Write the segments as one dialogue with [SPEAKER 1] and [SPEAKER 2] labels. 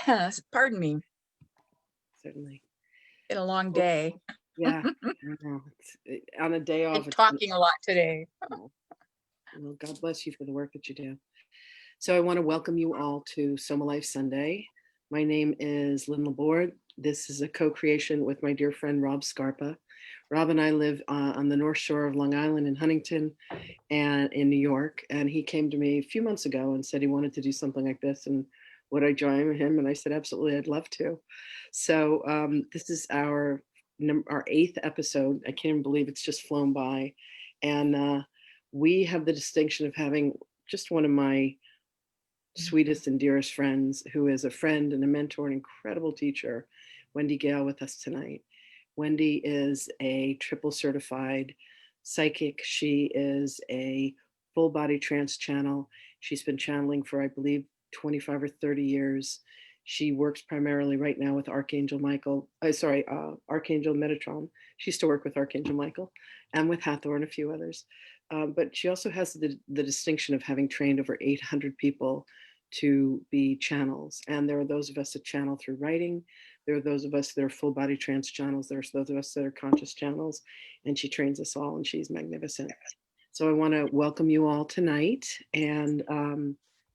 [SPEAKER 1] Yes, pardon me.
[SPEAKER 2] Certainly.
[SPEAKER 1] Been a long day.
[SPEAKER 2] Yeah. I know. On a day off.
[SPEAKER 1] Been talking a lot today.
[SPEAKER 2] Well, God bless you for the work that you do. So I want to welcome you all to Sohmalife Sunday. My name is Lynn Laborde. This is a co-creation with my dear friend Rob Scarpa. Rob and I live on the North Shore of Long Island in Huntington and in New York. And he came to me a few months ago and said he wanted to do something like this. And would I join him? And I said, absolutely, I'd love to. So this is our 8th episode. I can't even believe it's just flown by. And we have the distinction of having just one of my sweetest and dearest friends, who is a friend and a mentor, an incredible teacher, Wendy Gayle, with us tonight. Wendy is a triple certified psychic. She is a full body trance channel. She's been channeling for, I believe, 25 or 30 years. She works primarily right now with Archangel Metatron. She used to work with Archangel Michael and with Hathor and a few others. But she also has the distinction of having trained over 800 people to be channels. And there are those of us that channel through writing. There are those of us that are full body trance channels. There's those of us that are conscious channels. And she trains us all, and she's magnificent. So I want to welcome you all tonight and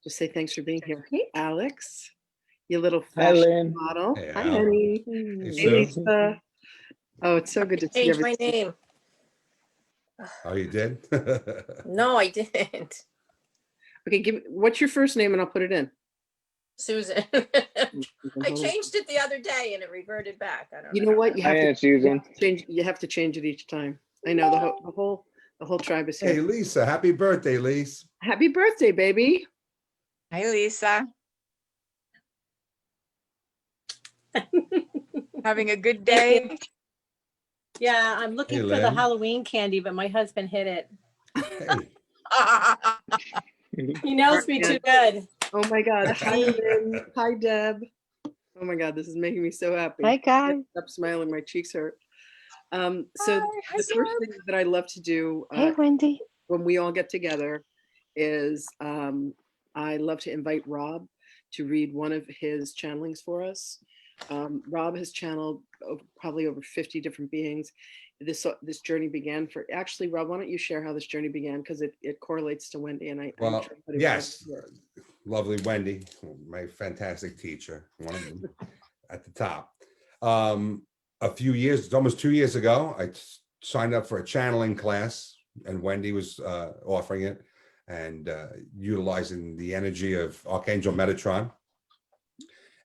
[SPEAKER 2] just say thanks for being here. Hey, Alex, you little fashion model.
[SPEAKER 3] Hey,
[SPEAKER 2] Hi, honey. Hey, Lisa. Oh, it's so good to see you.
[SPEAKER 4] Change my name.
[SPEAKER 3] Oh, you did?
[SPEAKER 4] No, I didn't.
[SPEAKER 2] Okay, what's your first name and I'll put it in.
[SPEAKER 4] Susan. I changed it the other day and it reverted back. I don't know.
[SPEAKER 2] You know what? You have to
[SPEAKER 5] Susan.
[SPEAKER 2] change. You have to change it each time. I know the whole tribe is here.
[SPEAKER 3] Hey, Lisa, happy birthday, Lisa.
[SPEAKER 2] Happy birthday, baby.
[SPEAKER 1] Hi, Lisa. Having a good day?
[SPEAKER 6] Yeah, I'm looking
[SPEAKER 3] Hey,
[SPEAKER 6] for the
[SPEAKER 3] Lynn.
[SPEAKER 6] Halloween candy, but my husband hid it.
[SPEAKER 3] Hey,
[SPEAKER 6] He knows me too good.
[SPEAKER 2] Oh my God. Hi, Lynn. Hi, Deb. Oh my God, this is making me so happy.
[SPEAKER 5] Hi, guys.
[SPEAKER 2] Stop smiling. My cheeks hurt. So
[SPEAKER 1] Hi,
[SPEAKER 2] the first thing that I love to do
[SPEAKER 5] Hey, Wendy.
[SPEAKER 2] when we all get together is I love to invite Rob to read one of his channelings for us. Rob has channeled probably over 50 different beings. This journey began actually, Rob, why don't you share how this journey began? Because it correlates to Wendy and I.
[SPEAKER 3] well, yes, lovely Wendy, my fantastic teacher, one of them at the top. A few years, it's almost 2 years ago, I signed up for a channeling class and Wendy was offering it and utilizing the energy of Archangel Metatron.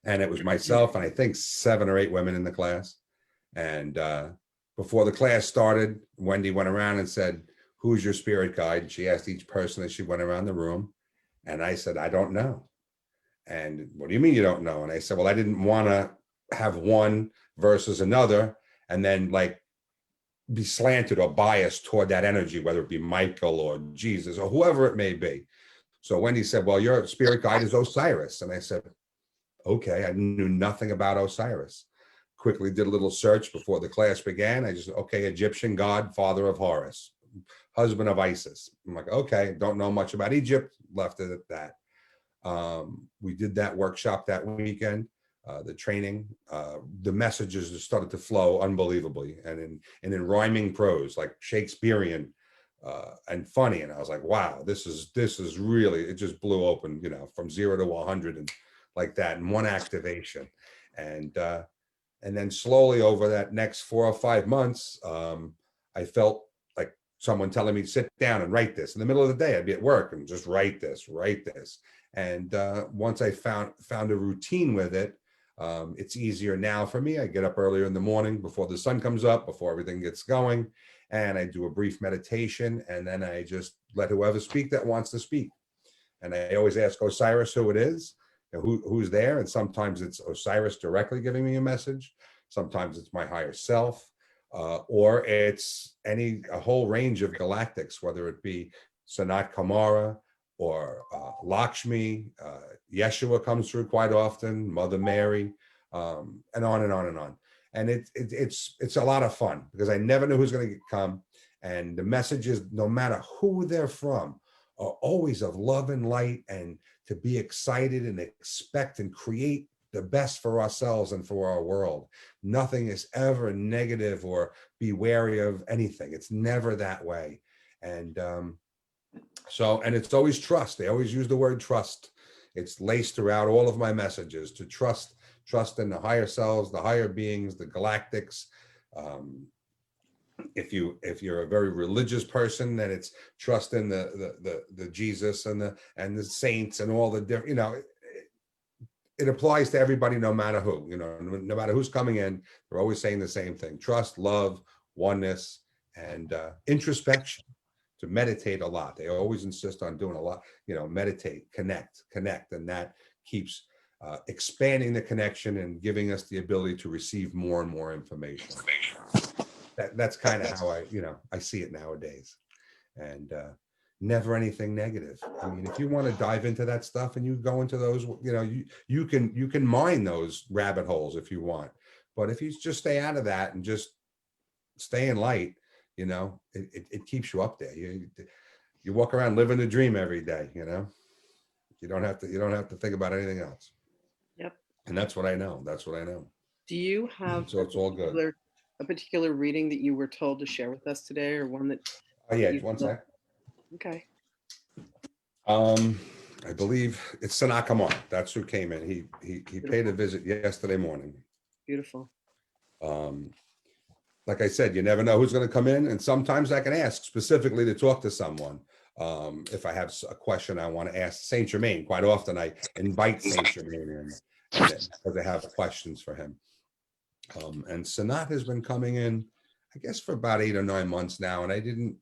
[SPEAKER 3] And it was myself and I think 7 or 8 women in the class. And before the class started, Wendy went around and said, who's your spirit guide? She asked each person as she went around the room. And I said, I don't know. And what do you mean you don't know? And I said, well, I didn't want to have one versus another and then like be slanted or biased toward that energy, whether it be Michael or Jesus or whoever it may be. So Wendy said, well, your spirit guide is Osiris. And I said, okay, I knew nothing about Osiris. Quickly did a little search before the class began. I just, okay, Egyptian god, father of Horus, husband of Isis. I'm like, okay, don't know much about Egypt, left it at that. We did that workshop that weekend, the training, the messages just started to flow unbelievably and in rhyming prose, like Shakespearean and funny. And I was like, wow, this is really, it just blew open, from 0 to 100 and like that in one activation. And then slowly over that next 4 or 5 months, I felt like someone telling me to sit down and write this. In the middle of the day, I'd be at work and just write this. And once I found a routine with it, it's easier now for me. I get up earlier in the morning before the sun comes up, before everything gets going. And I do a brief meditation. And then I just let whoever speak that wants to speak. And I always ask Osiris who it is. Who's there, and sometimes it's Osiris directly giving me a message. Sometimes it's my higher self, or it's a whole range of galactics, whether it be Sanat Kamara or Lakshmi. Yeshua comes through quite often, Mother Mary, and on and on and on. And it's a lot of fun because I never know who's going to come, and the messages, no matter who they're from, are always of love and light and to be excited and expect and create the best for ourselves and for our world. Nothing is ever negative or be wary of anything. It's never that way. And and it's always trust. They always use the word trust. It's laced throughout all of my messages, to trust in the higher selves, the higher beings, the galactics. If you're a very religious person, then it's trust in the Jesus and the saints and all the different, it applies to everybody, no matter who, no matter who's coming in, they're always saying the same thing: trust, love, oneness, and introspection. To meditate a lot. They always insist on doing a lot, meditate, connect, and that keeps expanding the connection and giving us the ability to receive more and more information. That's kind of how I see it nowadays. And never anything negative. I mean, if you want to dive into that stuff and you go into those, you can mine those rabbit holes if you want. But if you just stay out of that and just stay in light, it keeps you up there. You walk around living the dream every day. You don't have to think about anything else.
[SPEAKER 2] Yep.
[SPEAKER 3] And that's what I know.
[SPEAKER 2] Do you have
[SPEAKER 3] So it's all good.
[SPEAKER 2] a particular reading that you were told to share with us today, or one that?
[SPEAKER 3] Oh yeah, one sec.
[SPEAKER 2] Okay.
[SPEAKER 3] I believe it's Sanat Kumar. That's who came in. He paid a visit yesterday morning.
[SPEAKER 2] Beautiful.
[SPEAKER 3] Like I said, you never know who's going to come in, and sometimes I can ask specifically to talk to someone. If I have a question I want to ask Saint Germain, quite often I invite Saint Germain in because I have questions for him. And Sanat has been coming in, I guess, for about 8 or 9 months now, and I didn't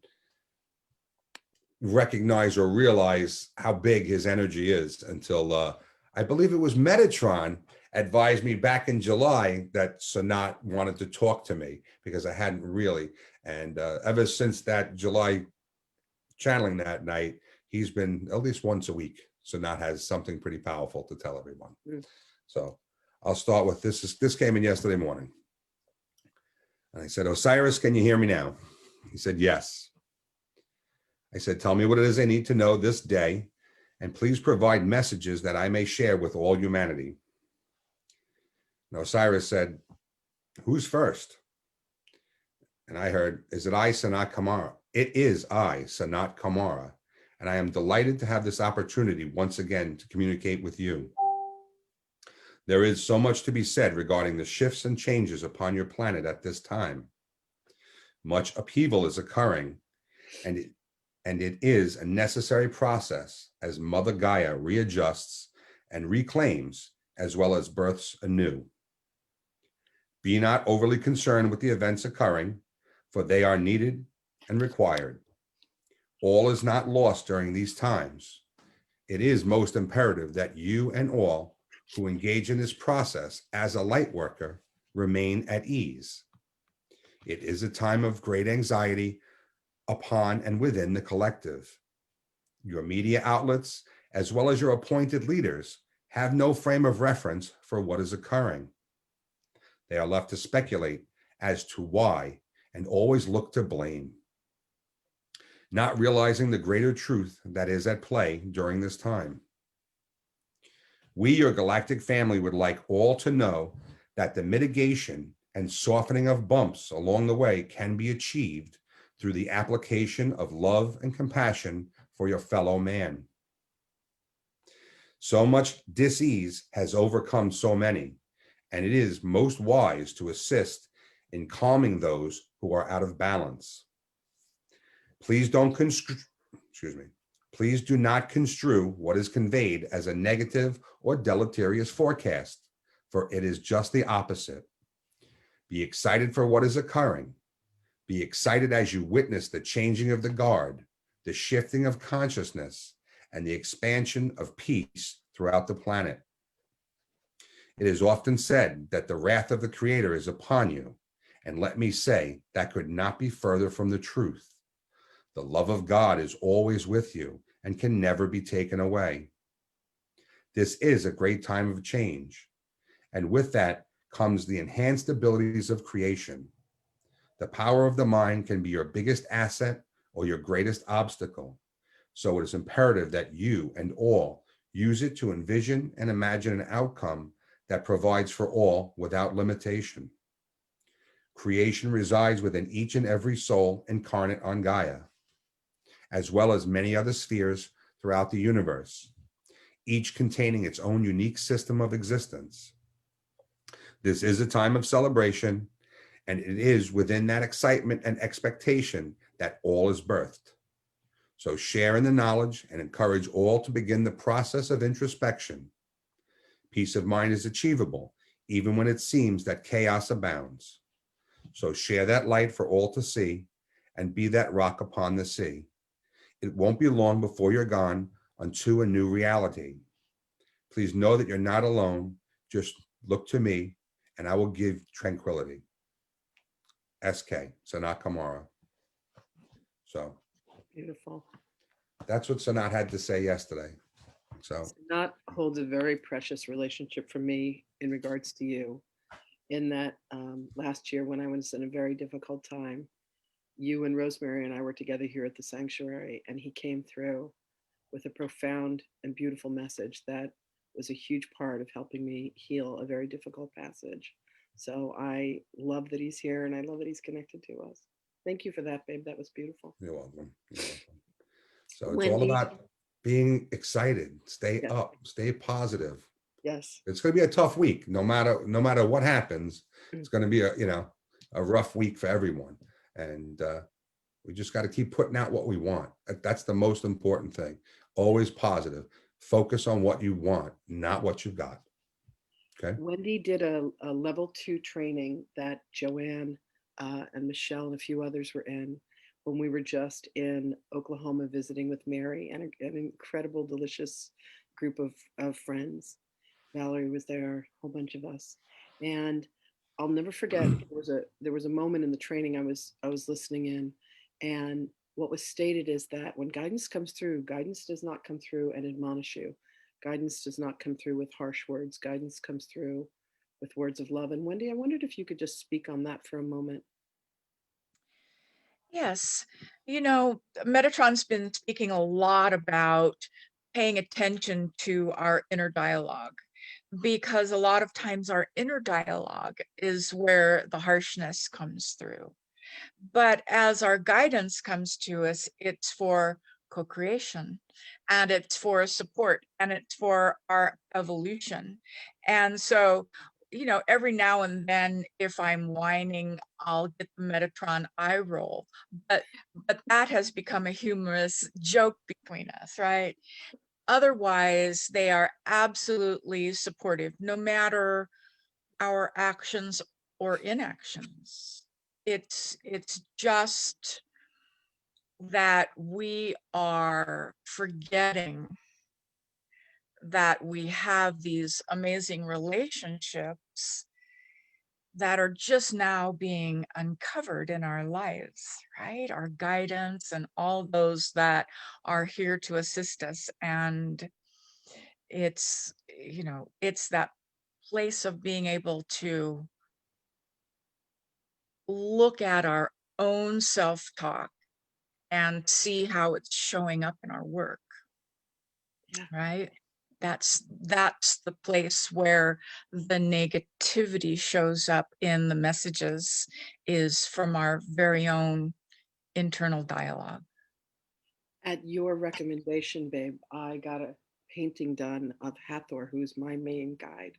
[SPEAKER 3] recognize or realize how big his energy is until I believe it was Metatron advised me back in July that Sanat wanted to talk to me, because I hadn't really. And ever since that July channeling that night, he's been at least once a week. Sanat has something pretty powerful to tell everyone. So I'll start with this. This came in yesterday morning. And I said, Osiris, can you hear me now? He said, yes. I said, tell me what it is I need to know this day, and please provide messages that I may share with all humanity. And Osiris said, who's first? And I heard, is it I, Sanat Kumara? It is I, Sanat Kumara, and I am delighted to have this opportunity once again to communicate with you. There is so much to be said regarding the shifts and changes upon your planet at this time. Much upheaval is occurring, and it is a necessary process as Mother Gaia readjusts and reclaims, as well as births anew. Be not overly concerned with the events occurring, for they are needed and required. All is not lost during these times. It is most imperative that you and all who engage in this process as a light worker remain at ease. It is a time of great anxiety upon and within the collective. Your media outlets, as well as your appointed leaders, have no frame of reference for what is occurring. They are left to speculate as to why and always look to blame, not realizing the greater truth that is at play during this time. We, your galactic family, would like all to know that the mitigation and softening of bumps along the way can be achieved through the application of love and compassion for your fellow man. So much dis-ease has overcome so many, and it is most wise to assist in calming those who are out of balance. Please do not construe what is conveyed as a negative or deleterious forecast, for it is just the opposite. Be excited for what is occurring. Be excited as you witness the changing of the guard, the shifting of consciousness, and the expansion of peace throughout the planet. It is often said that the wrath of the Creator is upon you, and let me say that could not be further from the truth. The love of God is always with you and can never be taken away. This is a great time of change, and with that comes the enhanced abilities of creation. The power of the mind can be your biggest asset or your greatest obstacle, so it is imperative that you and all use it to envision and imagine an outcome that provides for all without limitation. Creation resides within each and every soul incarnate on Gaia, as well as many other spheres throughout the universe, each containing its own unique system of existence. This is a time of celebration, and it is within that excitement and expectation that all is birthed. So share in the knowledge and encourage all to begin the process of introspection. Peace of mind is achievable, even when it seems that chaos abounds. So share that light for all to see and be that rock upon the sea. It won't be long before you're gone unto a new reality. Please know that you're not alone. Just look to me and I will give tranquility. SK, Sanat Kamara. So
[SPEAKER 2] Beautiful.
[SPEAKER 3] that's what Sanat had to say yesterday. So
[SPEAKER 2] Sanat holds a very precious relationship for me in regards to you, in that last year when I was in a very difficult time, you and Rosemary and I were together here at the sanctuary, and he came through with a profound and beautiful message that was a huge part of helping me heal a very difficult passage. So I love that he's here, and I love that he's connected to us. Thank you for that, babe. That was beautiful.
[SPEAKER 3] you're welcome. You're welcome. So it's
[SPEAKER 2] Wendy.
[SPEAKER 3] all about being excited, stay
[SPEAKER 2] Yeah.
[SPEAKER 3] up, stay positive.
[SPEAKER 2] Yes.
[SPEAKER 3] It's going to be a tough week, no matter what happens. It's going to be a rough week for everyone, and we just got to keep putting out what we want. That's the most important thing. Always positive. Focus on what you want, not what you've got. Okay.
[SPEAKER 2] Wendy did a level 2 training that Joanne and Michelle and a few others were in when we were just in Oklahoma visiting with Mary and an incredible, delicious group of friends. Valerie was there, a whole bunch of us. And I'll never forget, there was a moment in the training I was listening in, and what was stated is that when guidance comes through, guidance does not come through and admonish you. Guidance does not come through with harsh words. Guidance comes through with words of love. And Wendy, I wondered if you could just speak on that for a moment.
[SPEAKER 1] Yes. Metatron's been speaking a lot about paying attention to our inner dialogue, because a lot of times our inner dialogue is where the harshness comes through. But as our guidance comes to us, it's for co-creation, and it's for support, and it's for our evolution. And so, every now and then, if I'm whining, I'll get the Metatron eye roll. But that has become a humorous joke between us, right? Otherwise, they are absolutely supportive, no matter our actions or inactions. It's just that we are forgetting that we have these amazing relationships that are just now being uncovered in our lives, right? Our guidance and all those that are here to assist us. And it's that place of being able to look at our own self-talk and see how it's showing up in our work.
[SPEAKER 2] Yeah.
[SPEAKER 1] Right? That's the place where the negativity shows up in the messages, is from our very own internal dialogue.
[SPEAKER 2] At your recommendation, babe, I got a painting done of Hathor, who's my main guide,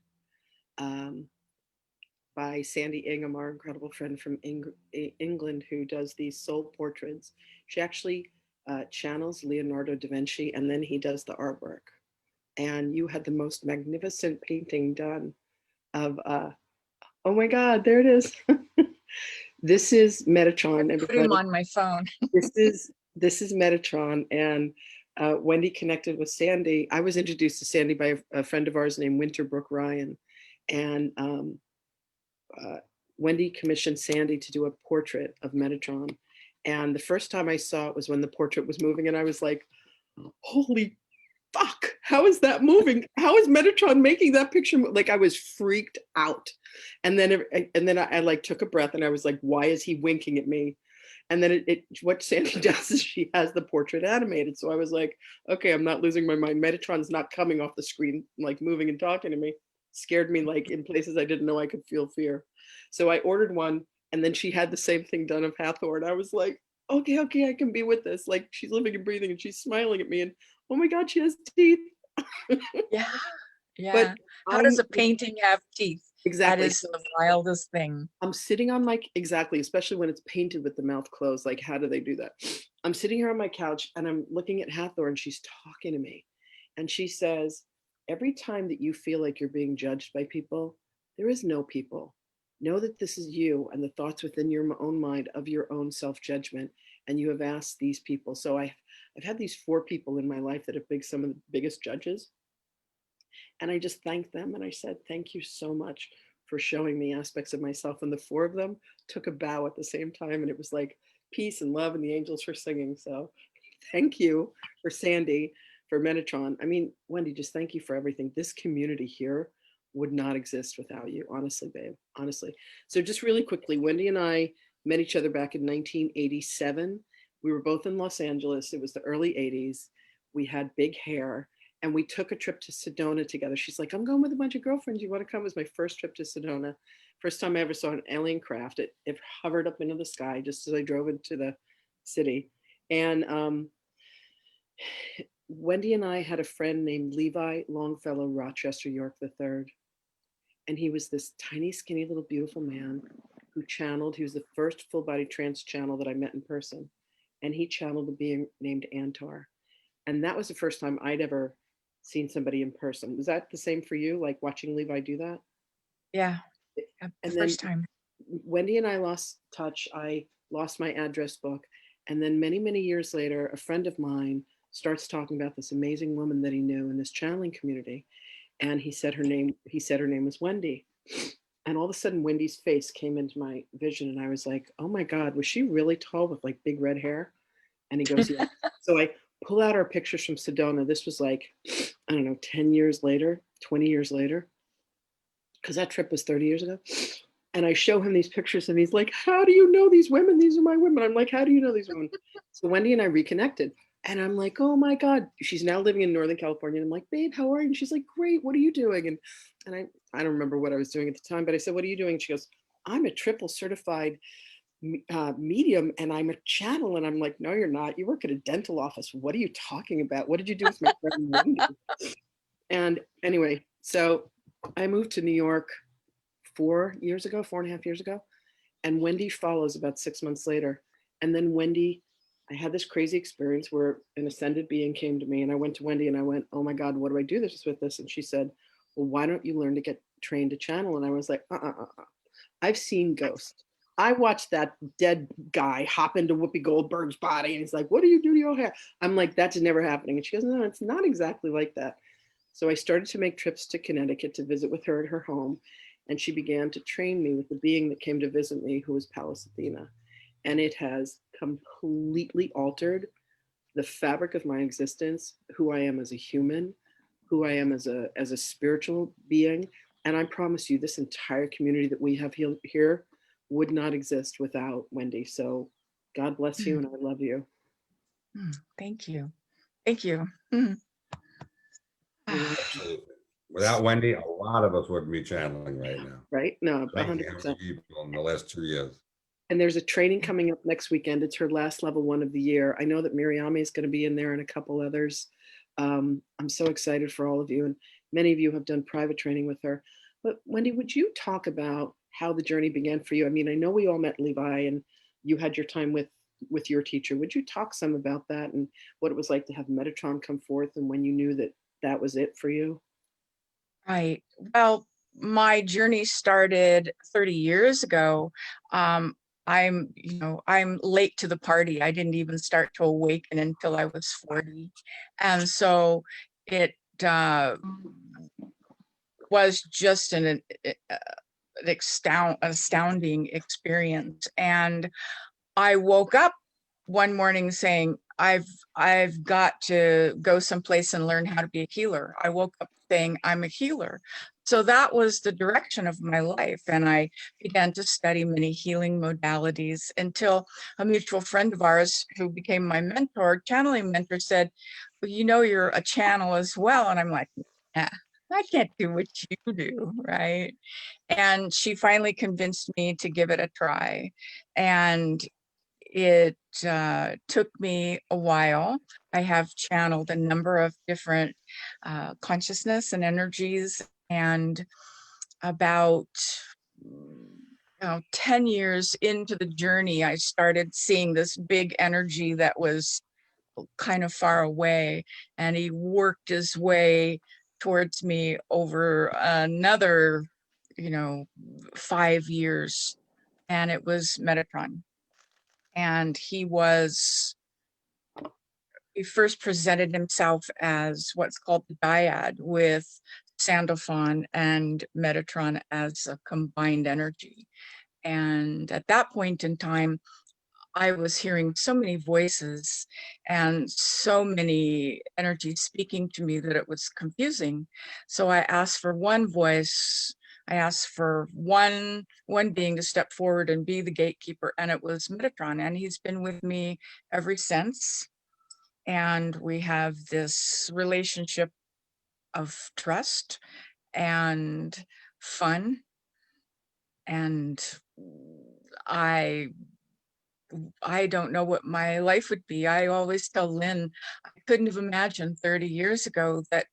[SPEAKER 2] by Sandy Ingham, our incredible friend from England, who does these soul portraits. She actually channels Leonardo da Vinci, and then he does the artwork. And you had the most magnificent painting done of, oh my God, there it is. This is Metatron.
[SPEAKER 1] Put him on my phone.
[SPEAKER 2] This is Metatron, and Wendy connected with Sandy. I was introduced to Sandy by a friend of ours named Winterbrook Ryan, and Wendy commissioned Sandy to do a portrait of Metatron. And the first time I saw it was when the portrait was moving, and I was like, holy fuck, how is that moving? How is Metatron making that picture move? Like, I was freaked out. And then I like took a breath, and I was like, why is he winking at me? And then what Sandy does is she has the portrait animated. So I was like, okay, I'm not losing my mind. Metatron's not coming off the screen, like moving and talking to me. scared me like in places I didn't know I could feel fear. So I ordered one, and then she had the same thing done of Hathor, and I was like, okay, okay, I can be with this. Like she's living and breathing, and she's smiling at me, and oh my God, she has teeth.
[SPEAKER 1] Yeah.
[SPEAKER 2] But
[SPEAKER 1] Yeah. How does a painting have teeth? That
[SPEAKER 2] exactly.
[SPEAKER 1] is the wildest thing.
[SPEAKER 2] I'm sitting on my, exactly, especially when it's painted with the mouth closed. Like, how do they do that? I'm sitting here on my couch and I'm looking at Hathor, and she's talking to me. And she says, every time that you feel like you're being judged by people, there is no people. Know that this is you and the thoughts within your own mind of your own self-judgment. And you have asked these people. So I've had these 4 people in my life that have been some of the biggest judges. And I just thanked them. And I said, thank you so much for showing me aspects of myself. And the 4 of them took a bow at the same time. And it was like peace and love, and the angels were singing. So thank you for Sandy, for Metatron. I mean, Wendy, just thank you for everything. This community here would not exist without you. Honestly, babe, honestly. So just really quickly, Wendy and I met each other back in 1987. We were both in Los Angeles. It was the early 80s. We had big hair. And we took a trip to Sedona together. She's like, I'm going with a bunch of girlfriends. You want to come? It was my first trip to Sedona. First time I ever saw an alien craft. It hovered up into the sky just as I drove into the city. And Wendy and I had a friend named Levi Longfellow Rochester York III. And he was this tiny, skinny, little, beautiful man who channeled. He was the first full body trance channel that I met in person. And he channeled a being named Antar. And that was the first time I'd ever seen somebody in person. Was that the same for you, like watching Levi do that?
[SPEAKER 1] Yeah.
[SPEAKER 2] And
[SPEAKER 1] The
[SPEAKER 2] then
[SPEAKER 1] first time.
[SPEAKER 2] Wendy and I lost touch. I lost my address book. And then many, many years later, a friend of mine starts talking about this amazing woman that he knew in this channeling community. And he said her name was Wendy. And all of a sudden, Wendy's face came into my vision. And I was like, oh my God, was she really tall with like big red hair? And he goes, yeah. So I pull out our pictures from Sedona. This was like, I don't know, 10 years later, 20 years later, because that trip was 30 years ago. And I show him these pictures, and he's like, how do you know these women? These are my women. I'm like, how do you know these women? So Wendy and I reconnected. And I'm like, oh my God, she's now living in Northern California. And I'm like, babe, how are you? And she's like, great, what are you doing? And I don't remember what I was doing at the time, but I said, what are you doing? And she goes, I'm a triple certified medium, and I'm a channel. And I'm like, no, you're not. You work at a dental office. What are you talking about? What did you do with my friend Wendy? And anyway, so I moved to New York 4.5 years ago. And Wendy follows about 6 months later. And then Wendy, I had this crazy experience where an ascended being came to me, and I went to Wendy and I went, oh my God, what do I do this with this? And she said, well, why don't you learn to get trained to channel? And I was like, I've seen ghosts. I watched that dead guy hop into Whoopi Goldberg's body, and he's like, what do you do to your hair? I'm like, that's never happening. And she goes, no, it's not exactly like that. So I started to make trips to Connecticut to visit with her at her home. And she began to train me with the being that came to visit me, who was Pallas Athena. And it has completely altered the fabric of my existence, who I am as a human, who I am as a spiritual being. And I promise you, this entire community that we have here would not exist without Wendy. So God bless you, and I love you.
[SPEAKER 1] Thank you. Thank you.
[SPEAKER 3] Absolutely. Without Wendy, a lot of us wouldn't be channeling right now.
[SPEAKER 2] Right? No,
[SPEAKER 3] Thank you,
[SPEAKER 2] 100%.
[SPEAKER 3] how many people in the last 2 years.
[SPEAKER 2] And there's a training coming up next weekend. It's her last level 1 of the year. I know that Miriami is going to be in there and a couple others. I'm so excited for all of you. And many of you have done private training with her. But Wendy, would you talk about how the journey began for you? I mean, I know we all met Levi and you had your time with your teacher. Would you talk some about that and what it was like to have Metatron come forth and when you knew that that was it for you?
[SPEAKER 1] Right. Well, my journey started 30 years ago. I'm late to the party. I didn't even start to awaken until I was 40. And so it was just an astounding experience. And I woke up one morning saying, I've got to go someplace and learn how to be a healer. I woke up saying, I'm a healer. So that was the direction of my life. And I began to study many healing modalities until a mutual friend of ours who became my mentor, channeling mentor, said, well, you know, you're a channel as well. And I'm like, yeah. I can't do what you do, right? And she finally convinced me to give it a try. And it took me a while. I have channeled a number of different consciousness and energies, and about 10 years into the journey, I started seeing this big energy that was kind of far away, and he worked his way towards me over another 5 years, and it was Metatron. And he first presented himself as what's called the dyad, with Sandalphon and Metatron as a combined energy. And at that point in time, I was hearing so many voices and so many energies speaking to me that it was confusing. So I asked for one voice. I asked for one being to step forward and be the gatekeeper, and it was Metatron. And he's been with me ever since. And we have this relationship of trust and fun. And I don't know what my life would be. I always tell Lynn, I couldn't have imagined 30 years ago that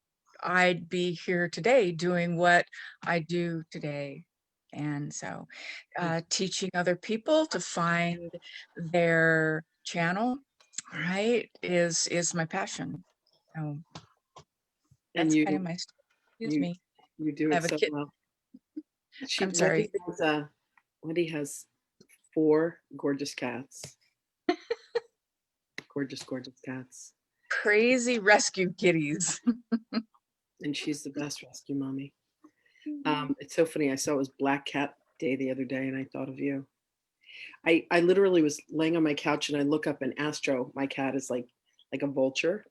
[SPEAKER 1] I'd be here today doing what I do today. And so teaching other people to find their channel, right, is my passion. So
[SPEAKER 2] And
[SPEAKER 1] that's
[SPEAKER 2] you,
[SPEAKER 1] kind of my story. Excuse
[SPEAKER 2] you,
[SPEAKER 1] me.
[SPEAKER 2] you do
[SPEAKER 1] I
[SPEAKER 2] it
[SPEAKER 1] have a
[SPEAKER 2] so
[SPEAKER 1] kid.
[SPEAKER 2] well.
[SPEAKER 1] I'm sorry.
[SPEAKER 2] Wendy has 4 gorgeous cats. Gorgeous, gorgeous cats.
[SPEAKER 1] Crazy rescue kitties.
[SPEAKER 2] And she's the best rescue mommy. It's so funny. I saw it was Black Cat Day the other day, and I thought of you. I literally was laying on my couch, and I look up, and Astro, my cat, is like a vulture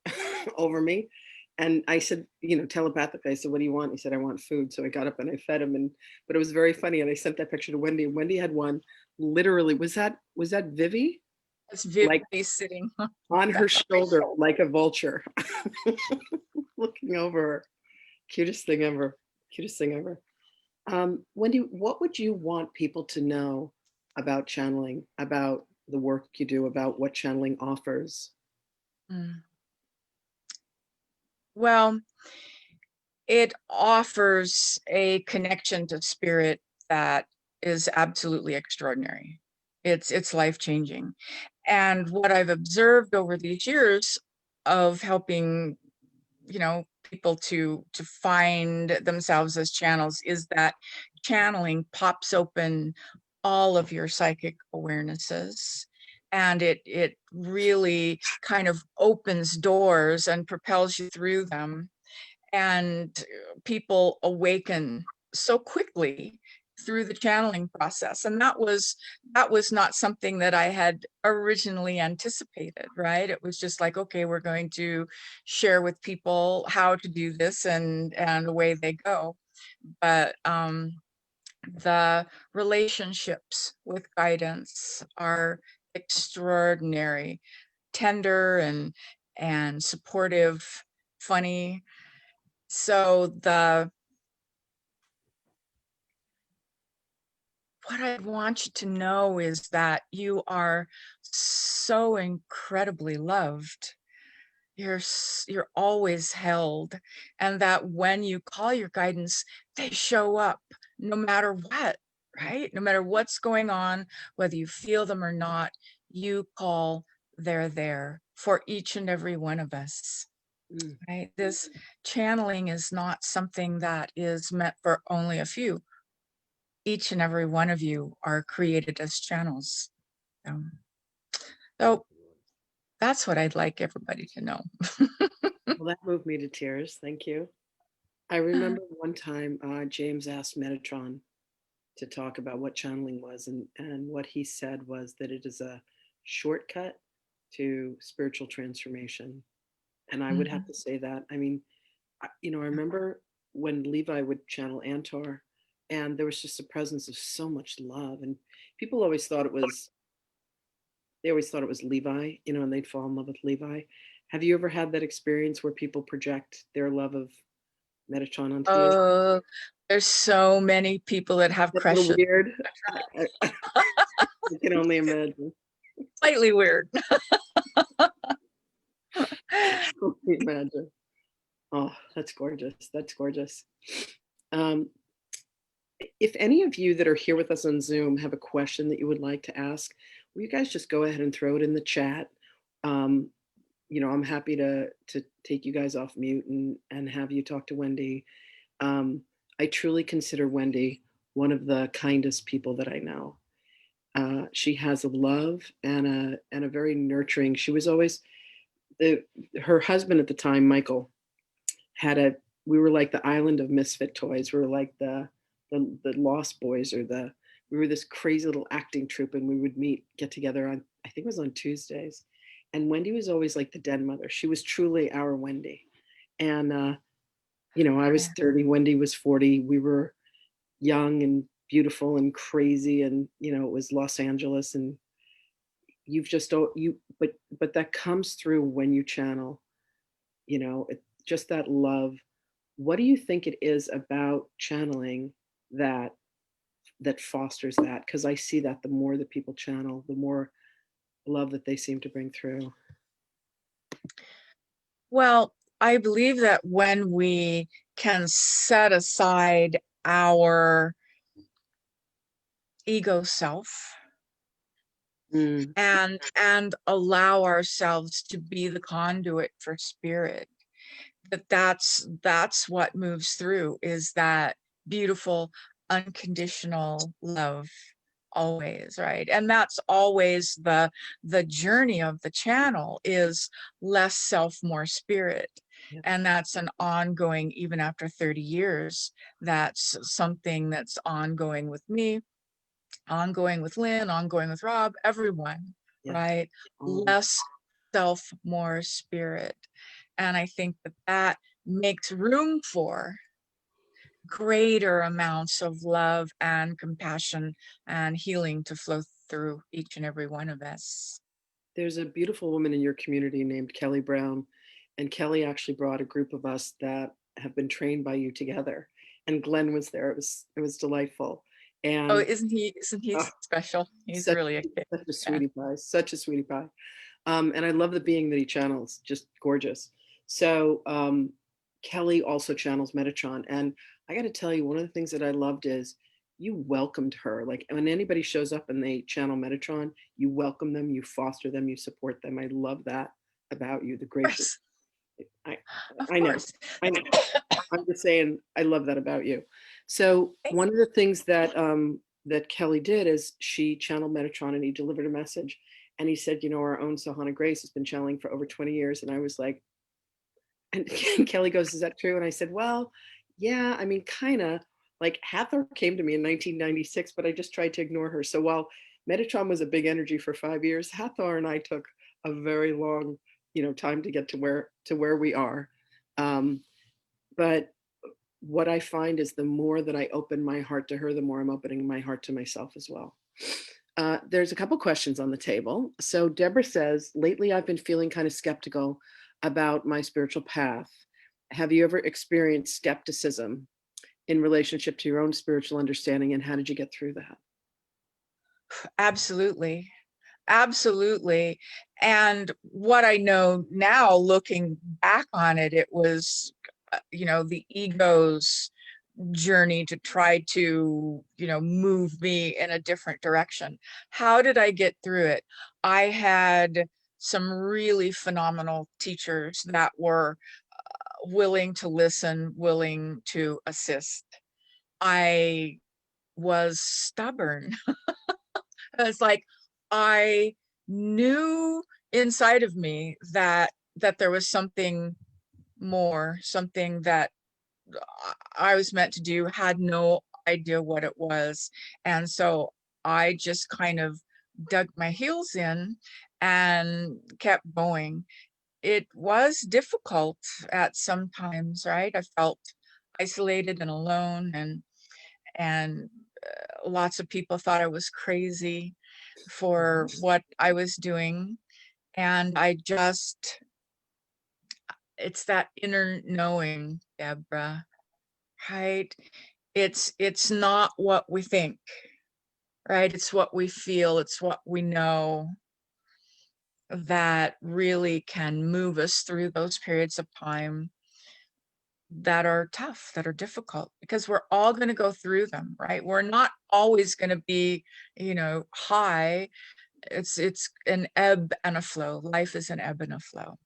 [SPEAKER 2] over me. And I said, telepathically, I said, "What do you want?" He said, "I want food." So I got up and I fed him, but it was very funny. And I sent that picture to Wendy, and Wendy had one. Literally, was that Vivi?
[SPEAKER 1] It's
[SPEAKER 2] Like
[SPEAKER 1] Vivi sitting
[SPEAKER 2] on her
[SPEAKER 1] back.
[SPEAKER 2] shoulder, like a vulture, looking over her. Cutest thing ever. Cutest thing ever. Wendy, what would you want people to know about channeling, about the work you do, about what channeling offers?
[SPEAKER 1] Well, it offers a connection to spirit that is absolutely extraordinary. It's life-changing. And what I've observed over these years of helping, people to find themselves as channels is that channeling pops open all of your psychic awarenesses, and it really kind of opens doors and propels you through them, and people awaken so quickly through the channeling process. And that was not something that I had originally anticipated, right? It was just like, okay, we're going to share with people how to do this, and away they go. But the relationships with guidance are extraordinary, tender and supportive, funny. So what I want you to know is that you are so incredibly loved. You're always held, and that when you call your guidance, they show up no matter what, right? No matter what's going on, whether you feel them or not, you call, they're there for each and every one of us. Right? This channeling is not something that is meant for only a few. Each and every one of you are created as channels. So that's what I'd like everybody to know.
[SPEAKER 2] Well, that moved me to tears. Thank you. I remember one time James asked Metatron to talk about what channeling was, and what he said was that it is a shortcut to spiritual transformation. And I would have to say that. I mean, I remember when Levi would channel Antar, and there was just a presence of so much love, and people always thought it was Levi, and they'd fall in love with Levi. Have you ever had that experience where people project their love of Metatron on TV?
[SPEAKER 1] Oh, there's so many people that have
[SPEAKER 2] That's a little
[SPEAKER 1] crushes.
[SPEAKER 2] weird. I can only imagine.
[SPEAKER 1] Slightly weird.
[SPEAKER 2] Only imagine. Oh, that's gorgeous. That's gorgeous. If any of you that are here with us on Zoom have a question that you would like to ask, will you guys just go ahead and throw it in the chat? I'm happy to take you guys off mute and have you talk to Wendy. I truly consider Wendy one of the kindest people that I know. She has a love and a very nurturing. She was always her husband at the time, Michael, we were like the island of misfit toys. We were like the Lost Boys, we were this crazy little acting troupe, and we would get together on, I think it was on Tuesdays. And Wendy was always like the den mother. She was truly our Wendy. And, I was 30, Wendy was 40. We were young and beautiful and crazy. And, it was Los Angeles, and but that comes through when you channel, just that love. What do you think it is about channeling that fosters that? Because I see that the more that people channel, the more love that they seem to bring through.
[SPEAKER 1] Well, I believe that when we can set aside our ego self and allow ourselves to be the conduit for spirit, that's what moves through, is that beautiful unconditional love always, right? And that's always the journey of the channel, is less self, more spirit.
[SPEAKER 2] Yep.
[SPEAKER 1] And that's an ongoing, even after 30 years, that's something that's ongoing with me, ongoing with Lynn, ongoing with Rob, everyone,
[SPEAKER 2] Yep.
[SPEAKER 1] right? Less self, more spirit. And I think that makes room for greater amounts of love and compassion and healing to flow through each and every one of us.
[SPEAKER 2] There's a beautiful woman in your community named Kelly Brown, and Kelly actually brought a group of us that have been trained by you together. And Glenn was there. It was delightful. And
[SPEAKER 1] isn't he special? He's really a kid.
[SPEAKER 2] Such a sweetie pie, such a sweetie pie. And I love the being that he channels, just gorgeous. So Kelly also channels Metatron. And I got to tell you, one of the things that I loved is you welcomed her. Like when anybody shows up and they channel Metatron, you welcome them, you foster them, you support them. I love that about you, the gracious. I know. I'm just saying, I love that about you. So one of the things that that Kelly did is she channeled Metatron, and he delivered a message. And he said, our own Sohana Grace has been channeling for over 20 years. And I was like, and Kelly goes, is that true? And I said, well, yeah, I mean, kind of. Like Hathor came to me in 1996, but I just tried to ignore her. So while Metatron was a big energy for 5 years, Hathor and I took a very long, time to get to where we are. But what I find is the more that I open my heart to her, the more I'm opening my heart to myself as well. There's a couple questions on the table. So Deborah says, lately I've been feeling kind of skeptical about my spiritual path. Have you ever experienced skepticism in relationship to your own spiritual understanding, and how did you get through that?
[SPEAKER 1] Absolutely. Absolutely. And what I know now, looking back on it, it was, the ego's journey to try to, move me in a different direction. How did I get through it? I had some really phenomenal teachers that were willing to listen, willing to assist. I was stubborn. It's like I knew inside of me that there was something more, something that I was meant to do, had no idea what it was. And so I just kind of dug my heels in and kept going. It was difficult at some times, right? I felt isolated and alone, and lots of people thought I was crazy for what I was doing. And it's that inner knowing, Deborah, right? It's not what we think, right? It's what we feel, it's what we know that really can move us through those periods of time that are tough, that are difficult, because we're all going to go through them, right? We're not always going to be, high. It's an ebb and a flow. Life is an ebb and a flow.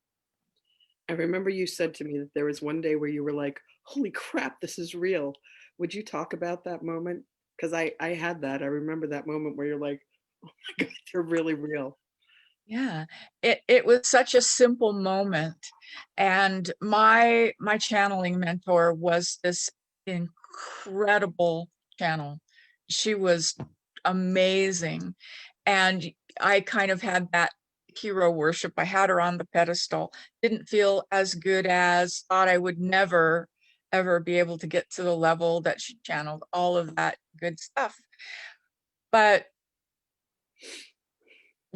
[SPEAKER 2] I remember you said to me that there was one day where you were like, holy crap, this is real. Would you talk about that moment? Because I had that. I remember that moment where you're like, oh my God, they're really real.
[SPEAKER 1] Yeah, it was such a simple moment. And my channeling mentor was this incredible channel. She was amazing. And I kind of had that hero worship. I had her on the pedestal. Didn't feel as good as, thought I would never ever be able to get to the level that she channeled, all of that good stuff. But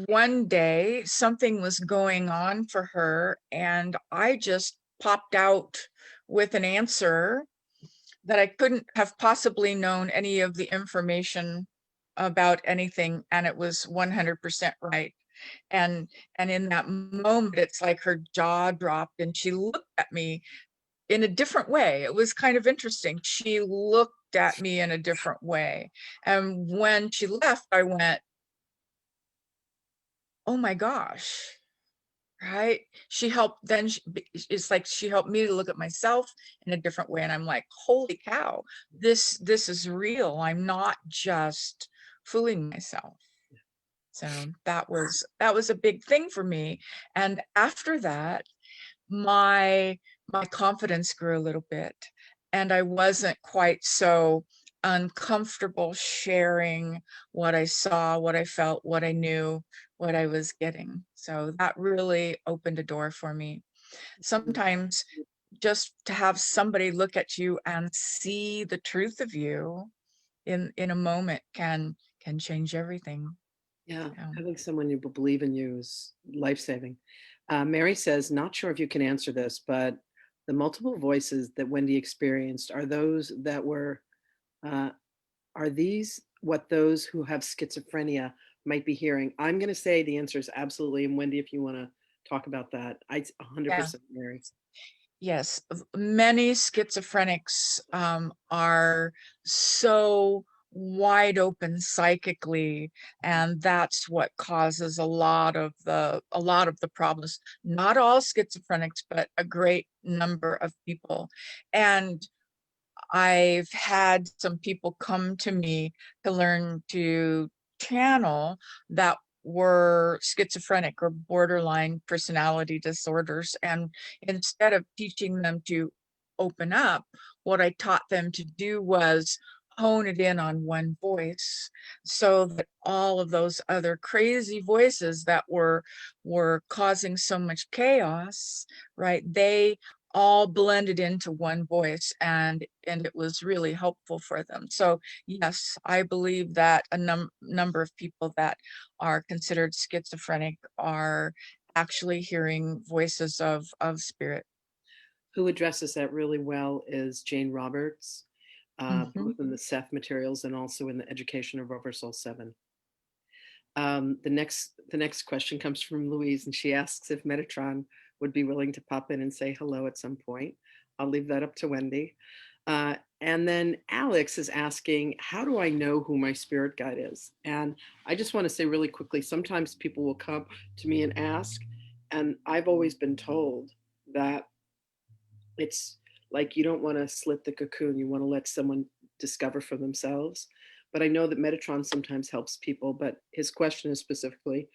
[SPEAKER 1] one day something was going on for her, and I just popped out with an answer that I couldn't have possibly known any of the information about anything, and it was 100% right. And in that moment, it's like her jaw dropped and she looked at me in a different way. It was kind of interesting. She looked at me in a different way. And when she left, I went, oh my gosh, right? She helped, then it's like she helped me to look at myself in a different way. And I'm like, holy cow, this is real. I'm not just fooling myself. So that was a big thing for me. And after that, my confidence grew a little bit, and I wasn't quite so uncomfortable sharing what I saw, what I felt, what I knew, what I was getting. So that really opened a door for me. Sometimes just to have somebody look at you and see the truth of you in a moment can change everything.
[SPEAKER 2] Yeah,
[SPEAKER 1] Yeah.
[SPEAKER 2] having someone who will believe in you is life-saving. Mary says, not sure if you can answer this, but the multiple voices that Wendy experienced, are those that were, are these what those who have schizophrenia might be hearing? I'm going to say the answer is absolutely. And Wendy, if you want to talk about that, 100% Mary.
[SPEAKER 1] Yes, many schizophrenics are so wide open psychically, and that's what causes a lot of the problems. Not all schizophrenics, but a great number of people. And I've had some people come to me to learn to channel that were schizophrenic or borderline personality disorders. And instead of teaching them to open up, what I taught them to do was hone it in on one voice, so that all of those other crazy voices that were causing so much chaos, right, they all blended into one voice, and it was really helpful for them. So yes, I believe that a number of people that are considered schizophrenic are actually hearing voices of spirit.
[SPEAKER 2] Who addresses that really well is Jane Roberts, both in the Seth materials and also in the Education of Oversoul 7. The next question comes from Louise, and she asks if Metatron would be willing to pop in and say hello at some point. I'll leave that up to Wendy. And then Alex is asking, how do I know who my spirit guide is? And I just want to say really quickly, sometimes people will come to me and ask, and I've always been told that it's like, you don't want to slit the cocoon. You want to let someone discover for themselves. But I know that Metatron sometimes helps people, but his question is specifically,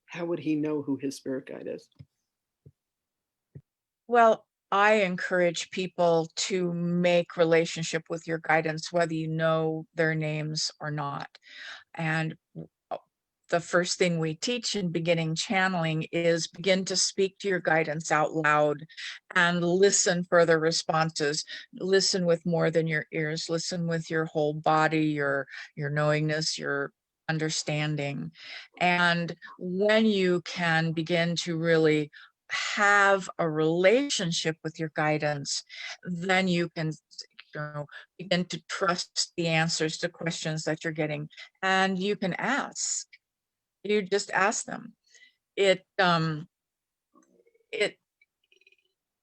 [SPEAKER 2] how would he know who his spirit guide is?
[SPEAKER 1] Well, I encourage people to make relationship with your guidance, whether you know their names or not. And the first thing we teach in beginning channeling is begin to speak to your guidance out loud and listen for the responses. Listen with more than your ears. Listen with your whole body, your knowingness, your understanding. And when you can begin to really have a relationship with your guidance, then you can begin to trust the answers to questions that you're getting, and you can ask. You just ask them.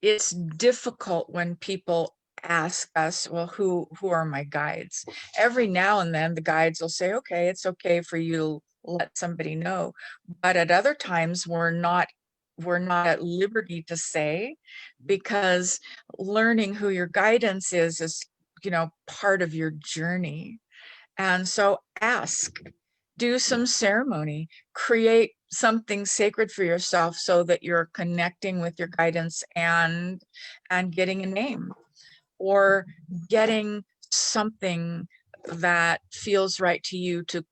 [SPEAKER 1] It's difficult when people ask us, well, who are my guides? Every now and then the guides will say, okay, it's okay for you to let somebody know. But at other times we're not at liberty to say, because learning who your guidance is, part of your journey. And so ask, do some ceremony, create something sacred for yourself so that you're connecting with your guidance and getting a name, or getting something that feels right to you to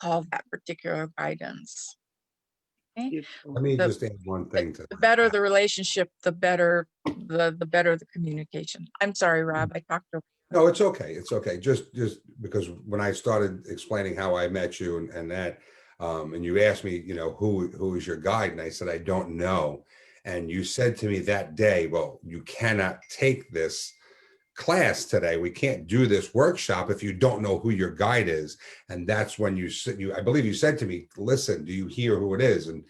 [SPEAKER 1] call that particular guidance. Okay?
[SPEAKER 2] Beautiful.
[SPEAKER 3] Let me
[SPEAKER 1] The-
[SPEAKER 3] just add one thing to
[SPEAKER 1] The
[SPEAKER 3] that.
[SPEAKER 1] better the relationship, the better the communication. I'm sorry, Rob, I talked over.
[SPEAKER 3] No, it's okay. It's okay. Just because when I started explaining how I met you and that, and you asked me, who is your guide? And I said, I don't know. And you said to me that day, well, you cannot take this class today. We can't do this workshop if you don't know who your guide is. And that's when I believe you said to me, listen, do you hear who it is? And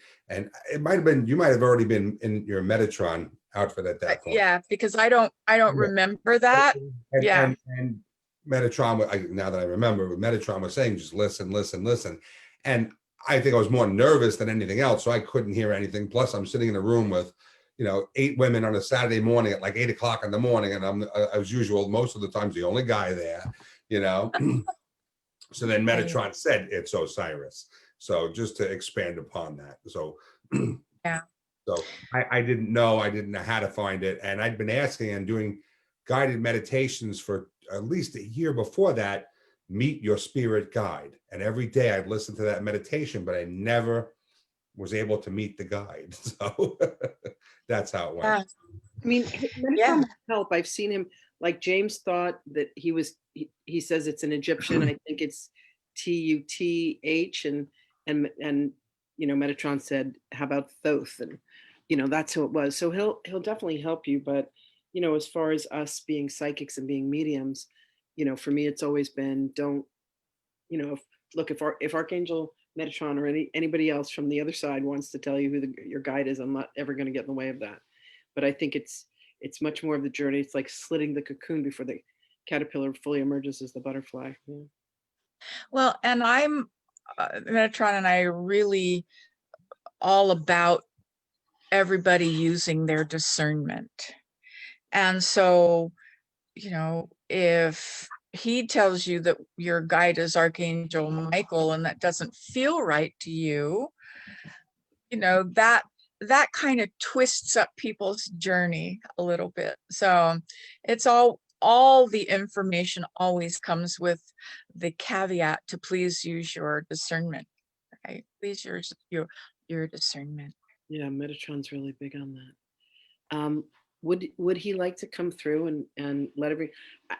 [SPEAKER 3] it might have been, you might have already been in your Metatron outfit at that point.
[SPEAKER 1] Yeah, because I don't remember that.
[SPEAKER 3] And,
[SPEAKER 1] Yeah.
[SPEAKER 3] and Metatron, now that I remember, Metatron was saying, just listen, listen, listen. And I think I was more nervous than anything else. So I couldn't hear anything. Plus I'm sitting in a room with, 8 women on a Saturday morning at like 8 o'clock in the morning. And I'm, as usual, most of the times the only guy there, So then Metatron said, it's Osiris. So just to expand upon that. So,
[SPEAKER 1] Yeah.
[SPEAKER 3] So I didn't know how to find it. And I'd been asking and doing guided meditations for at least a year before that, meet your spirit guide. And every day I'd listen to that meditation, but I never was able to meet the guide. So that's how it went.
[SPEAKER 1] Yeah.
[SPEAKER 2] I mean, Metatron
[SPEAKER 1] Yeah.
[SPEAKER 2] will help. I've seen him, like James thought that he says it's an Egyptian. I think it's Tuth, and Metatron said, how about Thoth? And that's who it was. So he'll definitely help you. But as far as us being psychics and being mediums, for me it's always been, don't, if Archangel Metatron or anybody else from the other side wants to tell you who your guide is, I'm not ever going to get in the way of that. But I think it's much more of the journey. It's like slitting the cocoon before the caterpillar fully emerges as the butterfly. Yeah.
[SPEAKER 1] Well, and I'm Metatron and I are really all about everybody using their discernment. And so, if he tells you that your guide is Archangel Michael and that doesn't feel right to you, that kind of twists up people's journey a little bit. So it's all the information always comes with the caveat to please use your discernment. Okay, please use your discernment.
[SPEAKER 2] Yeah, Metatron's really big on that. Would he like to come through and let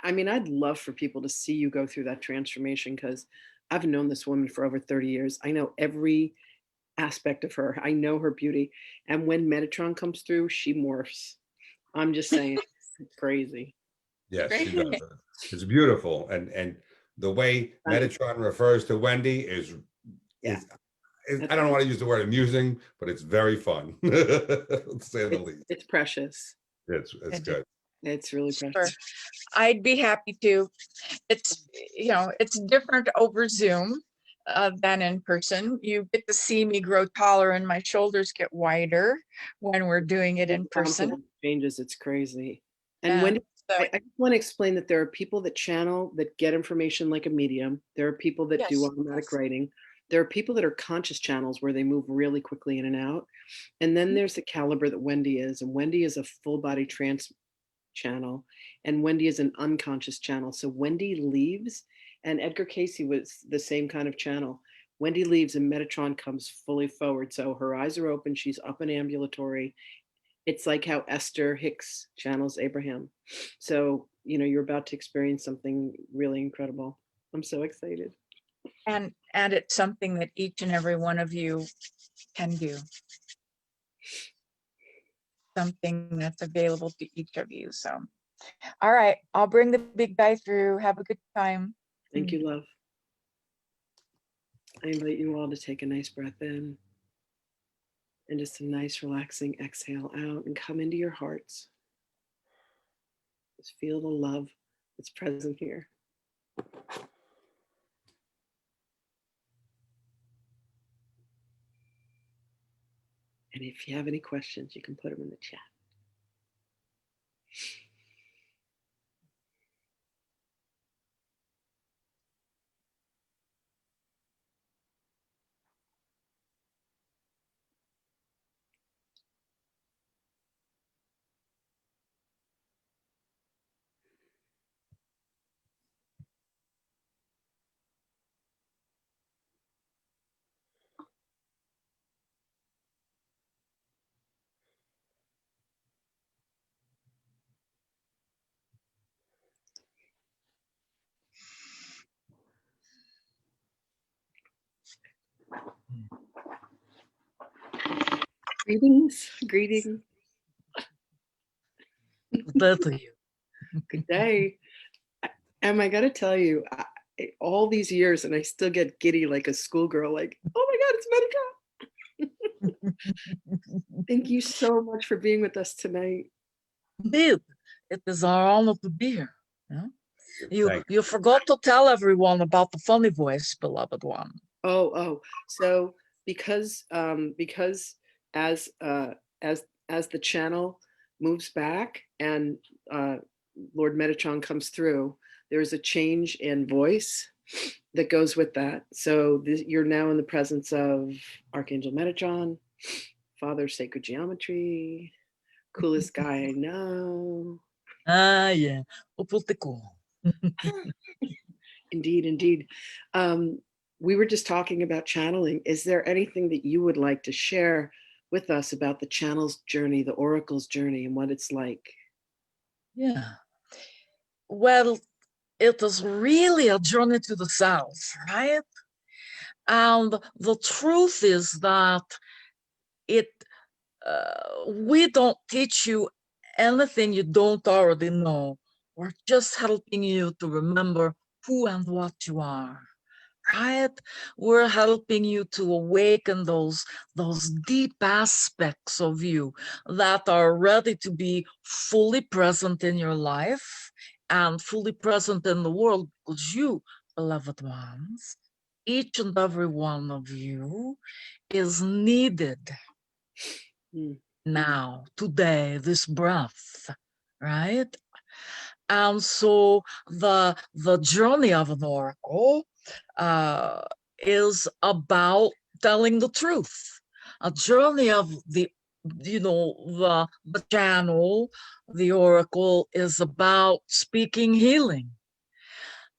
[SPEAKER 2] I'd love for people to see you go through that transformation, because I've known this woman for over 30 years. I know every aspect of her. I know her beauty. And when Metatron comes through, she morphs. I'm just saying, it's crazy.
[SPEAKER 3] Yes, she does. It's beautiful. And the way Metatron refers to Wendy is I don't want to use the word amusing, but it's very fun, to say the least.
[SPEAKER 2] It's precious.
[SPEAKER 3] It's good.
[SPEAKER 2] It's really
[SPEAKER 1] Sure.
[SPEAKER 2] precious.
[SPEAKER 1] I'd be happy to. It's different over Zoom than in person. You get to see me grow taller and my shoulders get wider when we're doing it in person.
[SPEAKER 2] Changes. It's crazy. And
[SPEAKER 1] Yeah,
[SPEAKER 2] Wendy,
[SPEAKER 1] so-
[SPEAKER 2] I just want to explain that there are people that channel, that get information like a medium. There are people that do
[SPEAKER 1] Yes.
[SPEAKER 2] automatic writing. There are people that are conscious channels where they move really quickly in and out. And then there's the caliber that Wendy is. And Wendy is a full body trance channel. And Wendy is an unconscious channel. So Wendy leaves, and Edgar Casey was the same kind of channel. Wendy leaves and Metatron comes fully forward. So her eyes are open. She's up and ambulatory. It's like how Esther Hicks channels Abraham. So, you're about to experience something really incredible. I'm so excited.
[SPEAKER 1] And it's something that each and every one of you can do. Something that's available to each of you. So All right, I'll bring the big guy through. Have a good time.
[SPEAKER 2] Thank you, love. I invite you all to take a nice breath in and just a nice relaxing exhale out and come into your hearts. Just feel the love that's present here. And if you have any questions, you can put them in the chat. Greetings, greetings.
[SPEAKER 5] Both of you.
[SPEAKER 2] Good day. Em, I gotta tell you, all these years and I still get giddy like a schoolgirl, like, oh my God, it's Medica. Thank you so much for being with us tonight.
[SPEAKER 5] Indeed, it is our honor to be here. Yeah?
[SPEAKER 3] Thank
[SPEAKER 5] You forgot to tell everyone about the funny voice, beloved one.
[SPEAKER 2] Oh, so because as the channel moves back and Lord Metatron comes through, there is a change in voice that goes with that. So you're now in the presence of Archangel Metatron, Father Sacred Geometry, coolest guy I know.
[SPEAKER 5] Ah, yeah. Opultico.
[SPEAKER 2] Indeed. We were just talking about channeling. Is there anything that you would like to share with us about the channel's journey, the oracle's journey, and what it's like?
[SPEAKER 5] Yeah. Well, it is really a journey to the south, right? And the truth is that we don't teach you anything you don't already know. We're just helping you to remember who and what you are. Right? We're helping you to awaken those deep aspects of you that are ready to be fully present in your life and fully present in the world, because you, beloved ones, each and every one of you is needed now, today, this breath, right? And so the journey of an oracle is about telling the truth. A journey of the channel, the oracle, is about speaking healing.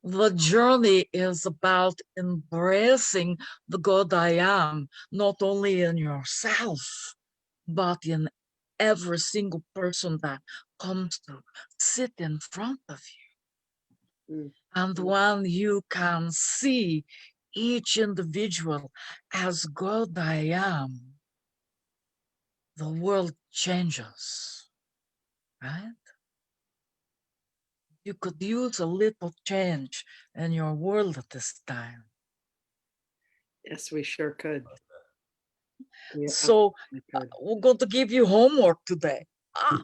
[SPEAKER 5] The journey is about embracing the God I am, not only in yourself, but in every single person that comes to sit in front of you. And when you can see each individual as God I am, the world changes, right? You could use a little change in your world at this time.
[SPEAKER 2] Yes, we sure could. Yeah,
[SPEAKER 5] So we're going to give you homework today.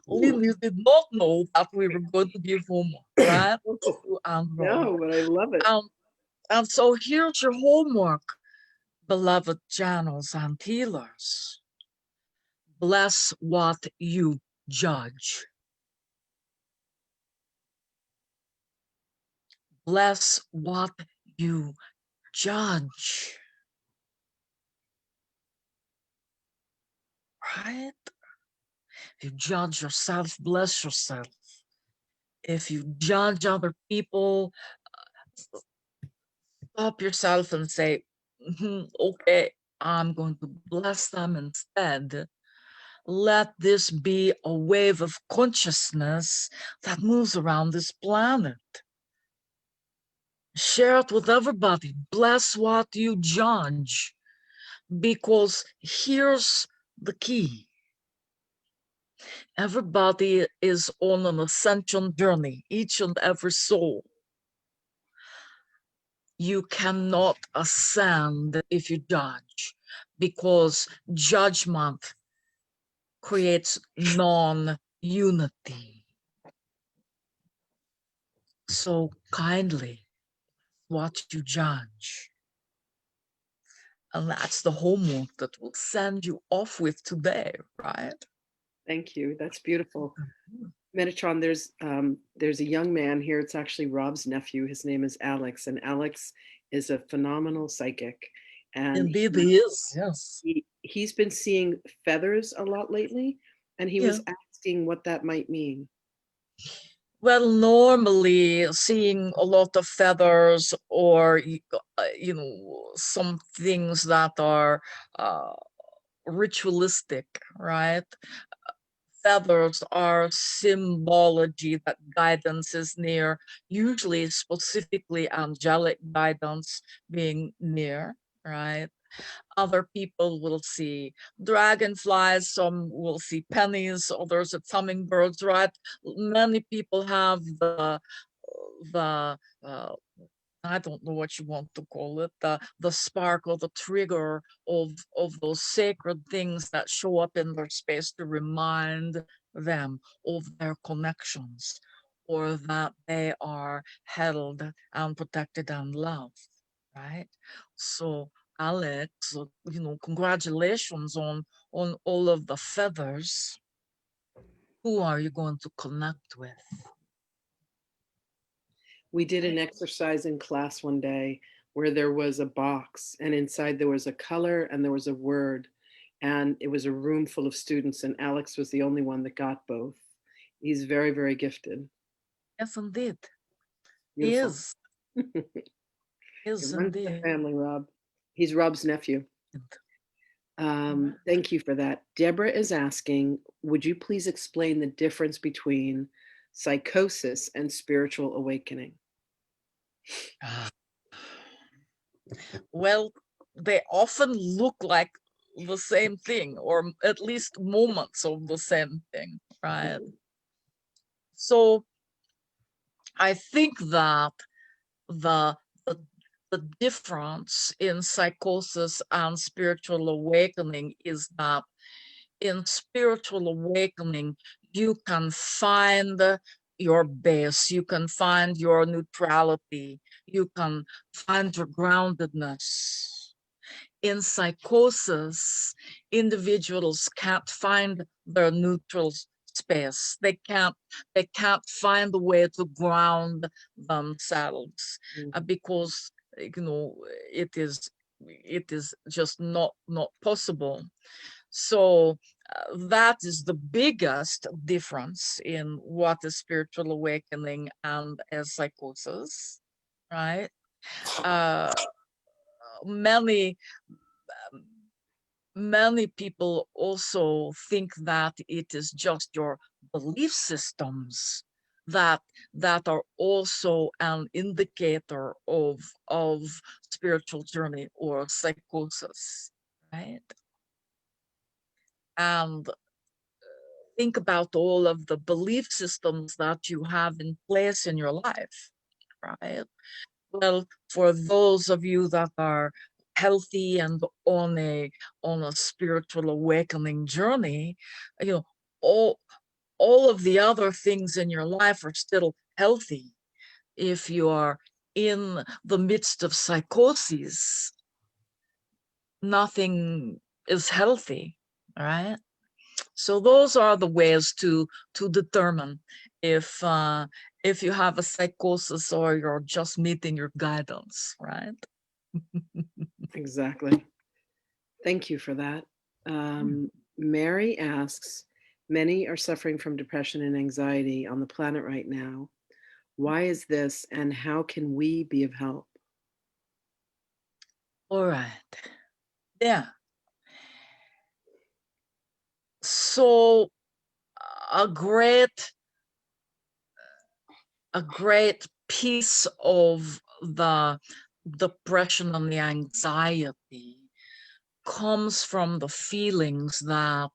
[SPEAKER 5] Lily did not know that we were going to give homework, right?
[SPEAKER 2] No, but I love it.
[SPEAKER 5] And so here's your homework, beloved channels and healers. Bless what you judge. Bless what you judge. Right? If you judge yourself, bless yourself. If you judge other people, stop yourself and say, okay, I'm going to bless them instead. Let this be a wave of consciousness that moves around this planet. Share it with everybody. Bless what you judge, because here's the key. Everybody is on an ascension journey, each and every soul. You cannot ascend if you judge, because judgment creates non-unity. So kindly what you judge. And that's the homework that we'll send you off with today, right?
[SPEAKER 2] Thank you. That's beautiful. Metatron, there's a young man here. It's actually Rob's nephew. His name is Alex, and Alex is a phenomenal psychic. And
[SPEAKER 5] Indeed he is, yes.
[SPEAKER 2] he's been seeing feathers a lot lately, and he was asking what that might mean.
[SPEAKER 5] Well, normally seeing a lot of feathers or, some things that are ritualistic, right? Feathers are symbology that guidance is near, usually specifically angelic guidance being near, right? Other people will see dragonflies, some will see pennies, others it's hummingbirds, right? Many people have the I don't know what you want to call it, the spark or the trigger of those sacred things that show up in their space to remind them of their connections, or that they are held and protected and loved, right? So Alex, congratulations on all of the feathers. Who are you going to connect with?
[SPEAKER 2] We did an exercise in class one day where there was a box, and inside there was a color and there was a word, and it was a room full of students, and Alex was the only one that got both. He's very, very gifted.
[SPEAKER 5] Yes, indeed.
[SPEAKER 2] Beautiful.
[SPEAKER 5] Is.
[SPEAKER 2] He
[SPEAKER 5] Is
[SPEAKER 2] runs the
[SPEAKER 5] indeed.
[SPEAKER 2] family, Rob. He's Rob's nephew. Thank you for that. Deborah is asking, would you please explain the difference between psychosis and spiritual awakening?
[SPEAKER 5] Well, they often look like the same thing, or at least moments of the same thing, right? So I think that the difference in psychosis and spiritual awakening is that in spiritual awakening, you can find your base, you can find your neutrality, you can find your groundedness. In psychosis, individuals can't find their neutral space. They can't find a way to ground themselves because it is just not possible. So that is the biggest difference in what is spiritual awakening and as psychosis, right? Many people also think that it is just your belief systems that are also an indicator of spiritual journey or psychosis, right? And think about all of the belief systems that you have in place in your life, right? Well, for those of you that are healthy and on a spiritual awakening journey, all of the other things in your life are still healthy. If you are in the midst of psychosis, nothing is healthy, right? So those are the ways to determine if you have a psychosis or you're just meeting your guidance, right?
[SPEAKER 2] Exactly. Thank you for that. Mary asks, many are suffering from depression and anxiety on the planet right now. Why is this, and how can we be of help?
[SPEAKER 5] All right. Yeah. So a great piece of the depression and the anxiety comes from the feelings that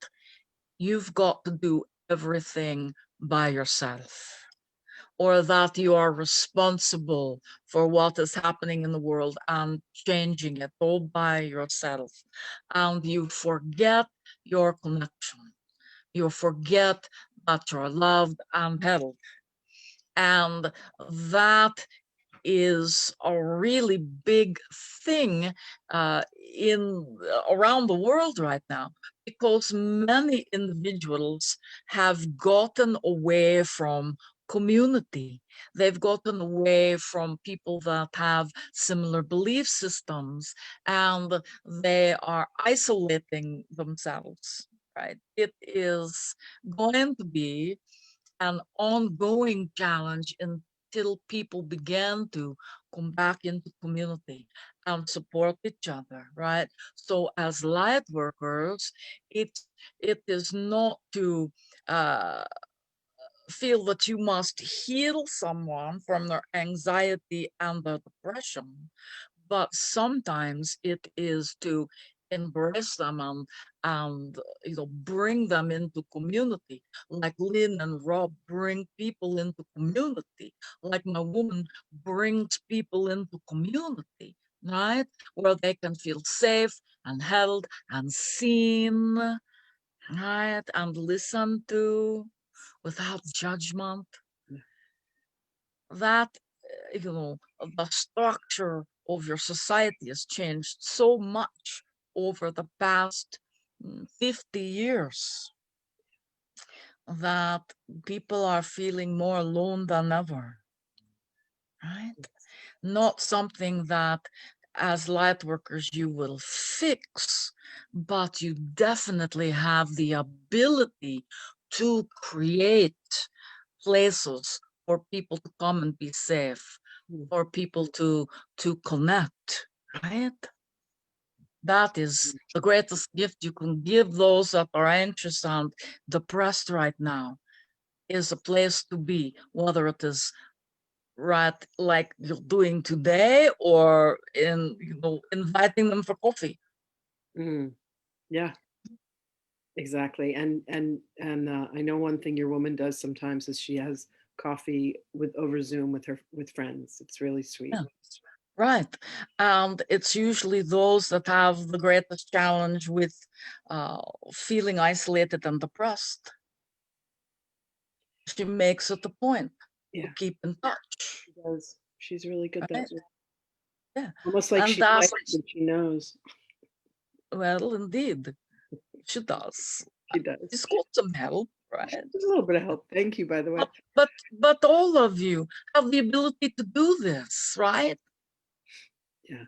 [SPEAKER 5] you've got to do everything by yourself, or that you are responsible for what is happening in the world and changing it all by yourself. And you forget your connection. You forget that you're loved and held. And that is a really big thing around the world right now, because many individuals have gotten away from community. They've gotten away from people that have similar belief systems, and they are isolating themselves, right? It is going to be an ongoing challenge until people begin to come back into community and support each other, right? So as light workers, it is not to feel that you must heal someone from their anxiety and their depression, but sometimes it is to embrace them and bring them into community, like Lynn and Rob bring people into community, like my woman brings people into community, right, where they can feel safe and held and seen, right, and listened to without judgment. That the structure of your society has changed so much over the past 50 years that people are feeling more alone than ever, right? Not something that as light workers you will fix, but you definitely have the ability to create places for people to come and be safe, for people to connect, right? That is the greatest gift you can give those that are anxious and depressed right now, is a place to be, whether it is right like you're doing today or inviting them for coffee.
[SPEAKER 2] Yeah, exactly. And I know one thing your woman does sometimes is she has coffee over Zoom with friends. It's really sweet.
[SPEAKER 5] Yeah. Right. And it's usually those that have the greatest challenge with feeling isolated and depressed. She makes it a point to keep in touch.
[SPEAKER 2] She does. She's really good
[SPEAKER 5] right?
[SPEAKER 2] that way.
[SPEAKER 5] Yeah.
[SPEAKER 2] Almost like
[SPEAKER 5] And
[SPEAKER 2] she
[SPEAKER 5] that's,
[SPEAKER 2] likes and she knows.
[SPEAKER 5] well, indeed, she does.
[SPEAKER 2] She does.
[SPEAKER 5] She's got some help, right?
[SPEAKER 2] Just a little bit of help. Thank you, by the way.
[SPEAKER 5] But all of you have the ability to do this, right?
[SPEAKER 2] Yeah.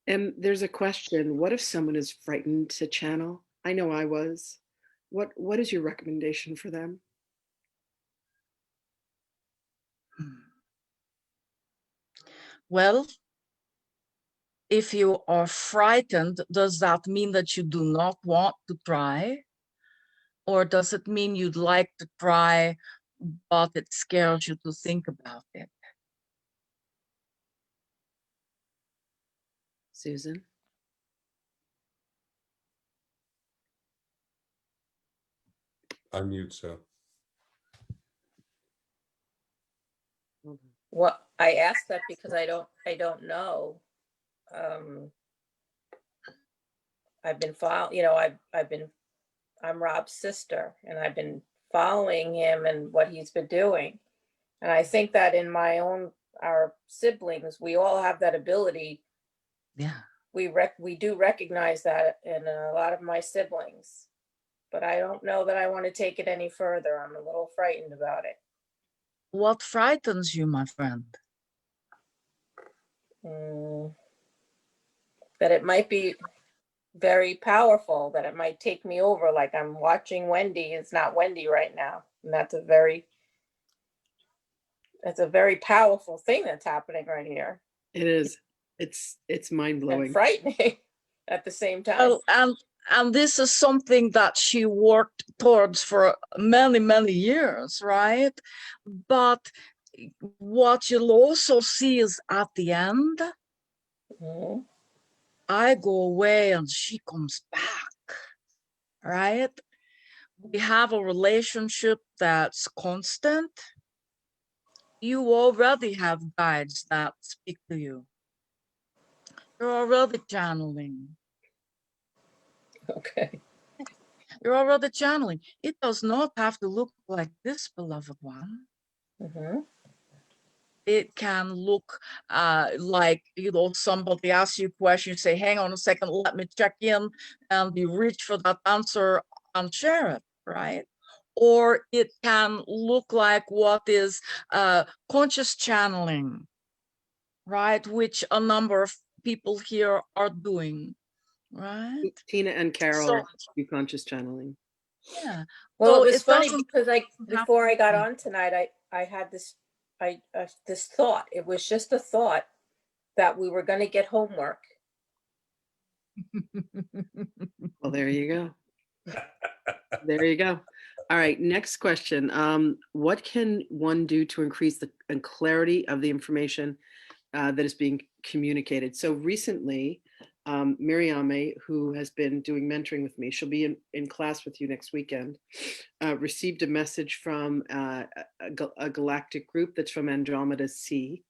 [SPEAKER 2] And there's a question. What if someone is frightened to channel? I know I was. What is your recommendation for them?
[SPEAKER 5] Well, if you are frightened, does that mean that you do not want to try? Or does it mean you'd like to try, but it scares you to think about it?
[SPEAKER 2] Susan?
[SPEAKER 3] Unmute, so.
[SPEAKER 4] Well, I asked that because I don't know. I've been I'm Rob's sister, and I've been following him and what he's been doing. And I think that in our siblings, we all have that ability.
[SPEAKER 5] Yeah.
[SPEAKER 4] We do recognize that in a lot of my siblings, but I don't know that I want to take it any further. I'm a little frightened about it.
[SPEAKER 5] What frightens you, my friend?
[SPEAKER 4] That it might be very powerful, that it might take me over, like I'm watching Wendy. It's not Wendy right now. And that's a very powerful thing that's happening right here.
[SPEAKER 2] It is. It's mind-blowing.
[SPEAKER 4] And frightening at the same time.
[SPEAKER 5] Well, and this is something that she worked towards for many, many years, right? But what you'll also see is at the end, I go away and she comes back, right? we have a relationship that's constant, you already have guides that speak to you. You're already channeling.
[SPEAKER 4] Okay.
[SPEAKER 5] You're already channeling. It does not have to look like this, beloved one.
[SPEAKER 4] Mm-hmm.
[SPEAKER 5] It can look like, somebody asks you a question, you say, hang on a second, let me check in, and you reach for that answer and share it, right? Or it can look like what is conscious channeling, right? Which a number of people here are doing, right?
[SPEAKER 2] Tina and Carol
[SPEAKER 5] So,
[SPEAKER 2] do conscious channeling.
[SPEAKER 5] yeah.
[SPEAKER 4] Well,
[SPEAKER 5] So
[SPEAKER 4] it was
[SPEAKER 5] it
[SPEAKER 4] funny
[SPEAKER 5] doesn't
[SPEAKER 4] because
[SPEAKER 5] have
[SPEAKER 4] before I
[SPEAKER 5] to
[SPEAKER 4] got
[SPEAKER 5] be.
[SPEAKER 4] on tonight, I had this thought. It was just a thought that we were going to get homework.
[SPEAKER 2] Well, there you go. There you go. All right, next question. What can one do to increase the clarity of the information that is being communicated? So recently, Miriame, who has been doing mentoring with me, she'll be in class with you next weekend, received a message from a galactic group that's from Andromeda C.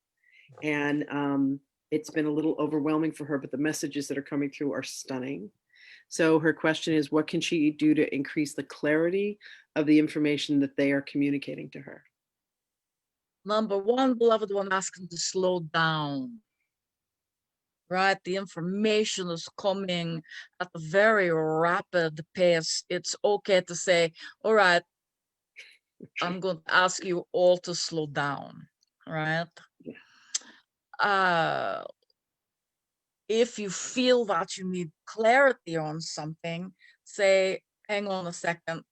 [SPEAKER 2] And it's been a little overwhelming for her, but the messages that are coming through are stunning. So her question is, what can she do to increase the clarity of the information that they are communicating to her?
[SPEAKER 5] Number one, beloved one, asking to slow down, right? The information is coming at a very rapid pace. It's okay to say, all right, I'm going to ask you all to slow down, right?
[SPEAKER 2] Yeah.
[SPEAKER 5] If you feel that you need clarity on something, say, hang on a second,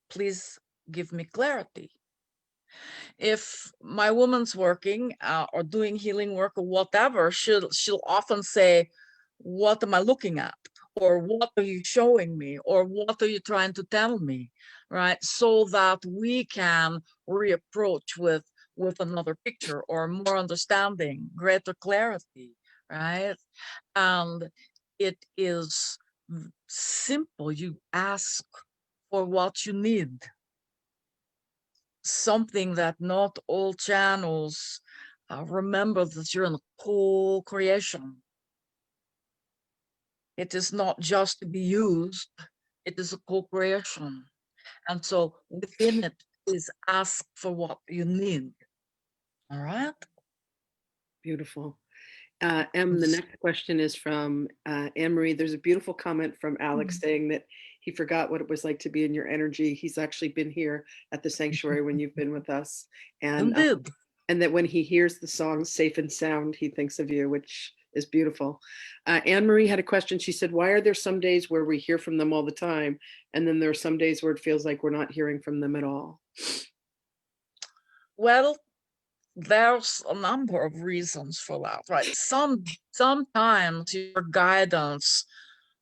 [SPEAKER 5] please give me clarity. If my woman's working or doing healing work or whatever, she'll often say, what am I looking at? Or what are you showing me? Or what are you trying to tell me? Right? So that we can reapproach with another picture or more understanding, greater clarity, right? And it is simple. You ask for what you need. Something that not all channels remember, that you're in a co-creation. It is not just to be used, it is a co-creation. And so within it is ask for what you need. All right?
[SPEAKER 2] Beautiful. The next question is from Anne-Marie. There's a beautiful comment from Alex saying that he forgot what it was like to be in your energy. He's actually been here at the sanctuary when you've been with us. And that when he hears the song Safe and Sound, he thinks of you, which is beautiful. Anne-Marie had a question. She said, why are there some days where we hear from them all the time? And then there are some days where it feels like we're not hearing from them at all.
[SPEAKER 5] Well, there's a number of reasons for that, right? Sometimes your guidance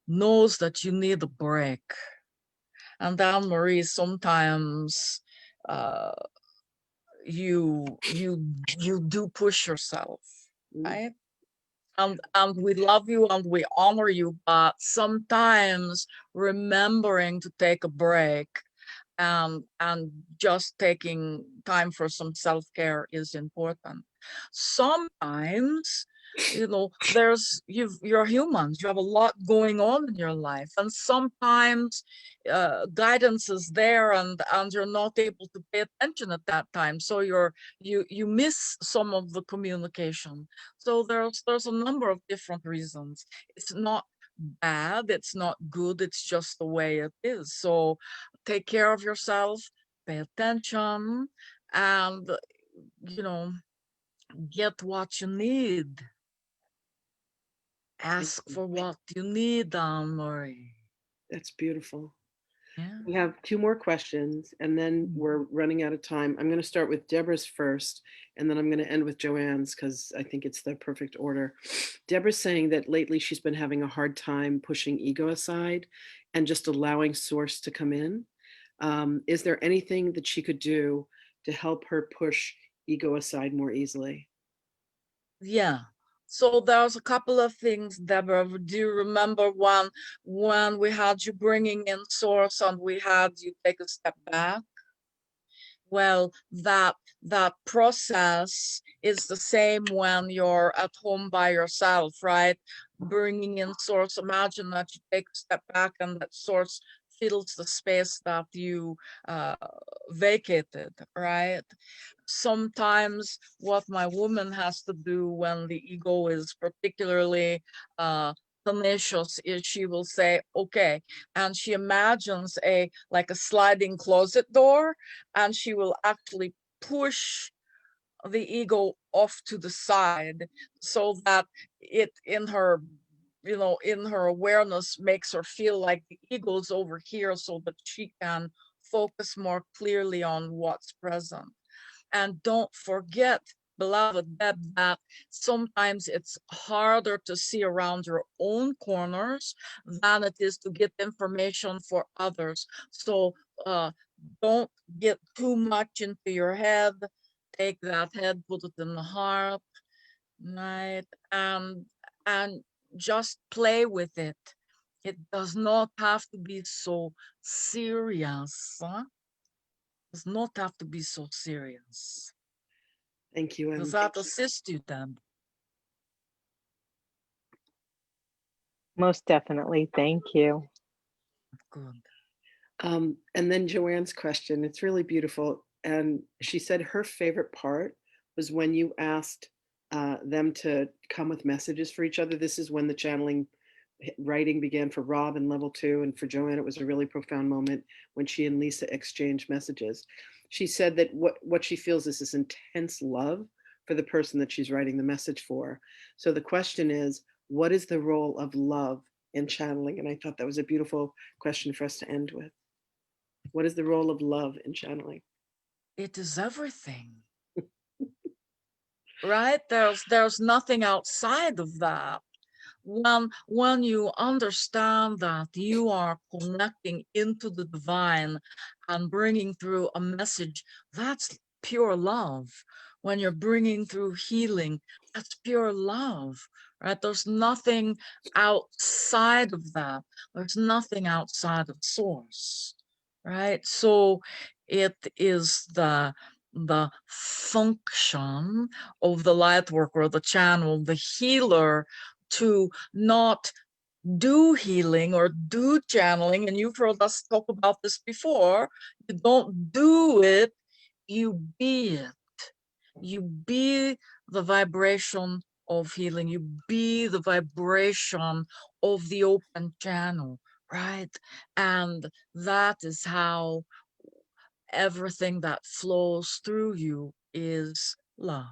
[SPEAKER 5] knows that you need a break. And Anne-Marie, sometimes you do push yourself, right? And we love you and we honor you, but sometimes remembering to take a break and just taking time for some self-care is important. Sometimes, you're humans, you have a lot going on in your life, and sometimes guidance is there and you're not able to pay attention at that time, so you miss some of the communication. So there's a number of different reasons. It's not bad, it's not good, it's just the way it is. So take care of yourself, pay attention, and get what you need. Ask for what you need, Anne-Marie.
[SPEAKER 2] That's beautiful.
[SPEAKER 5] Yeah.
[SPEAKER 2] We have two more questions and then we're running out of time. I'm going to start with Deborah's first, and then I'm going to end with Joanne's because I think it's the perfect order. Deborah's saying that lately she's been having a hard time pushing ego aside and just allowing source to come in. Is there anything that she could do to help her push ego aside more easily?
[SPEAKER 5] Yeah. So there's a couple of things, Deborah. Do you remember when we had you bringing in source and we had you take a step back? Well, that process is the same when you're at home by yourself, right? Bringing in source. Imagine that you take a step back and that source fills the space that you vacated, right? Sometimes what my woman has to do when the ego is particularly tenacious is she will say, okay, and she imagines like a sliding closet door, and she will actually push the ego off to the side so that it in her in her awareness makes her feel like the ego's over here so that she can focus more clearly on what's present. And don't forget, beloved, that sometimes it's harder to see around your own corners than it is to get information for others. So don't get too much into your head. Take that head, put it in the heart, right? And just play with it. It does not have to be so serious. Huh? It does not have to be so serious.
[SPEAKER 2] Thank you.
[SPEAKER 5] Does that assist you, Deb?
[SPEAKER 7] Most definitely. Thank you.
[SPEAKER 5] Good.
[SPEAKER 2] And then Joanne's question, it's really beautiful. And she said her favorite part was when you asked them to come with messages for each other. This is when the channeling writing began for Rob in level 2. And for Joanne, it was a really profound moment when she and Lisa exchanged messages. She said that what she feels is this intense love for the person that she's writing the message for. So the question is, what is the role of love in channeling? And I thought that was a beautiful question for us to end with. What is the role of love in channeling?
[SPEAKER 5] It is everything. Right? There's nothing outside of that. When you understand that you are connecting into the divine and bringing through a message, that's pure love. When you're bringing through healing, that's pure love, right? There's nothing outside of that. There's nothing outside of source, right? So it is the function of the light worker, the channel, the healer, to not do healing or do channeling. And you've heard us talk about this before. You don't do it, you be it. You be the vibration of healing. You be the vibration of the open channel, right? And that is how everything that flows through you is love.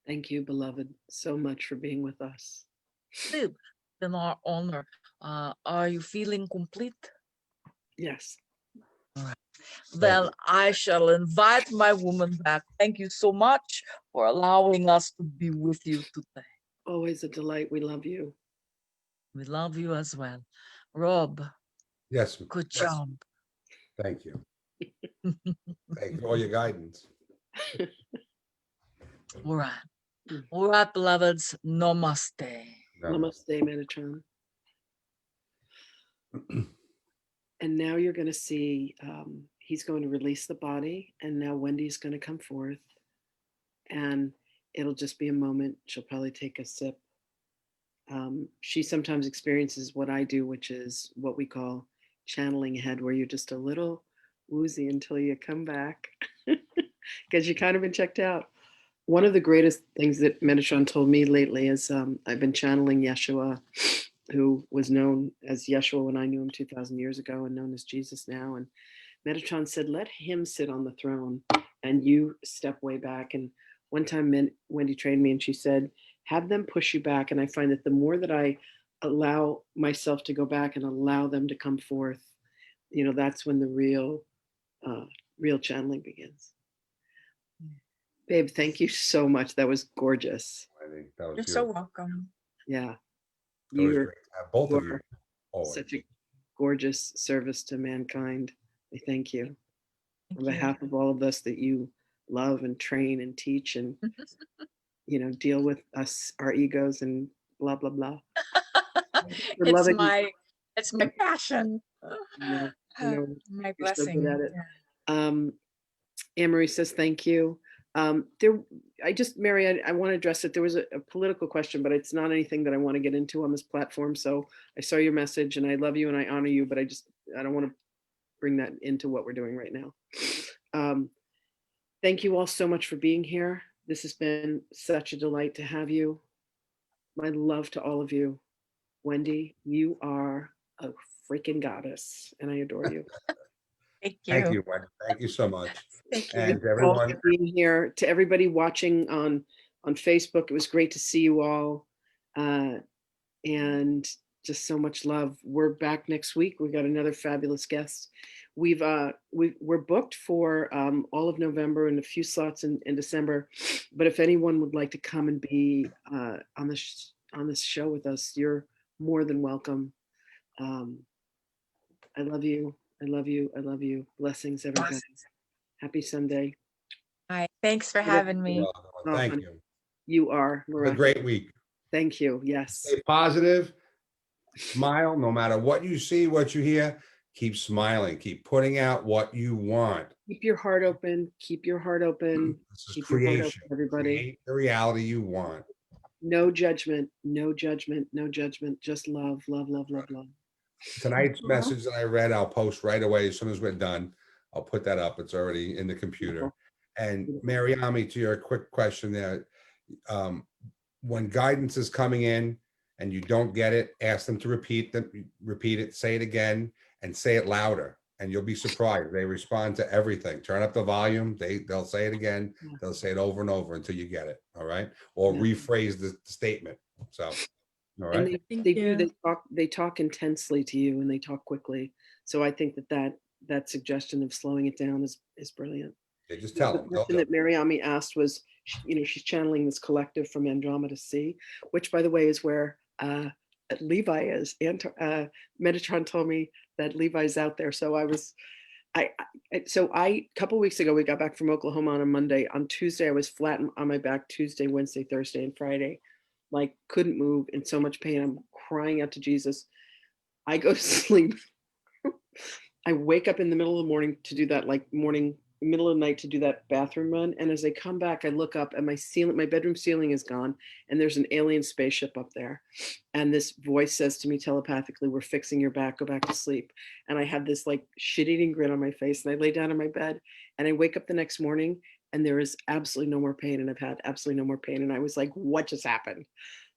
[SPEAKER 2] Thank you, beloved, so much for being with us.
[SPEAKER 5] It's been our honor. Are you feeling complete?
[SPEAKER 2] Yes.
[SPEAKER 5] All right. Then I shall invite my woman back. Thank you so much for allowing us to be with you today.
[SPEAKER 2] Always a delight. We love you.
[SPEAKER 5] We love you as well. Rob.
[SPEAKER 3] Yes.
[SPEAKER 5] Good job.
[SPEAKER 3] Thank you. Thank you for all your guidance.
[SPEAKER 5] All right. All right, beloveds. Namaste.
[SPEAKER 2] Namaste, Metatron. And now you're going to see he's going to release the body, and now Wendy's going to come forth, and it'll just be a moment. She'll probably take a sip. She sometimes experiences what I do, which is what we call channeling ahead, where you're just a little woozy until you come back because you've kind of been checked out. One of the greatest things that Metatron told me lately is I've been channeling Yeshua, who was known as Yeshua when I knew him 2,000 years ago and known as Jesus now. And Metatron said, let him sit on the throne and you step way back. And one time Wendy trained me and she said, have them push you back. And I find that the more that I allow myself to go back and allow them to come forth, that's when the real channeling begins. Babe, thank you so much. That was gorgeous.
[SPEAKER 3] I think that was
[SPEAKER 1] You're so welcome.
[SPEAKER 2] Yeah.
[SPEAKER 3] Always
[SPEAKER 2] You're
[SPEAKER 3] great to have both of you.
[SPEAKER 2] are
[SPEAKER 3] Always.
[SPEAKER 2] such a gorgeous service to mankind. I thank you.
[SPEAKER 5] Thank
[SPEAKER 2] On
[SPEAKER 5] you.
[SPEAKER 2] behalf of all of us that you love and train and teach and deal with us, our egos and blah, blah, blah. We're
[SPEAKER 1] It's
[SPEAKER 2] loving,
[SPEAKER 1] my passion.
[SPEAKER 2] I know
[SPEAKER 1] My
[SPEAKER 2] you're so good
[SPEAKER 1] blessing.
[SPEAKER 2] at it.
[SPEAKER 1] Yeah.
[SPEAKER 2] Anne-Marie says, thank you. Mary, I want to address it. There was a political question, but it's not anything that I want to get into on this platform. So I saw your message and I love you and I honor you, but I don't want to bring that into what we're doing right now. Thank you all so much for being here. This has been such a delight to have you. My love to all of you. Wendy, you are a freaking goddess and I adore you.
[SPEAKER 1] Thank
[SPEAKER 3] Thank
[SPEAKER 1] you.
[SPEAKER 3] you, Wendy. Thank you so much.
[SPEAKER 1] Thank you.
[SPEAKER 3] And
[SPEAKER 2] All
[SPEAKER 3] everyone,
[SPEAKER 2] for being here. To everybody watching on Facebook, it was great to see you all. And just so much love. We're back next week. We got another fabulous guest. We're booked for all of November and a few slots in December. But if anyone would like to come and be on this show with us, you're more than welcome. I love you. I love you. I love you. Blessings, everybody. Happy Sunday.
[SPEAKER 1] Hi. Thanks for having me.
[SPEAKER 3] thank
[SPEAKER 2] honey.
[SPEAKER 3] you.
[SPEAKER 2] You are.
[SPEAKER 3] Have a great week.
[SPEAKER 2] Thank you. Yes.
[SPEAKER 3] Stay positive. Smile no matter what you see, what you hear. Keep smiling. Keep putting out what you want.
[SPEAKER 2] Keep your heart open. Keep your heart open.
[SPEAKER 3] This is
[SPEAKER 2] Keep your heart open,
[SPEAKER 3] creation.
[SPEAKER 2] everybody.
[SPEAKER 3] Create the reality you want.
[SPEAKER 2] No judgment. No judgment. No judgment. Just love, love, love, love, love.
[SPEAKER 3] Tonight's message that I read, I'll post right away as soon as we're done. I'll put that up. It's already in the computer. And Mariami, to your quick question there, when guidance is coming in and you don't get it, ask them to repeat it, say it again, and say it louder. And you'll be surprised. They respond to everything. Turn up the volume. They'll say it again. They'll say it over and over until you get it. All right. Or rephrase the statement. So, all right.
[SPEAKER 2] And they talk intensely to you and they talk quickly. So I think that suggestion of slowing it down is brilliant.
[SPEAKER 3] Yeah, just tell
[SPEAKER 2] The
[SPEAKER 3] them.
[SPEAKER 2] question that Mariami asked was, she's channeling this collective from Andromeda Sea, which by the way is where Levi is. And Metatron told me that Levi's out there. So a couple weeks ago, we got back from Oklahoma on a Monday. On Tuesday, I was flat on my back Tuesday, Wednesday, Thursday, and Friday. Like couldn't move, in so much pain. I'm crying out to Jesus. I go to sleep. I wake up in the middle of the morning to do that, middle of the night to do that bathroom run. And as I come back, I look up and my bedroom ceiling is gone. And there's an alien spaceship up there. And this voice says to me telepathically, "We're fixing your back, go back to sleep." And I had this shit-eating grin on my face. And I lay down in my bed and I wake up the next morning and there is absolutely no more pain. And I've had absolutely no more pain. And I was like, what just happened?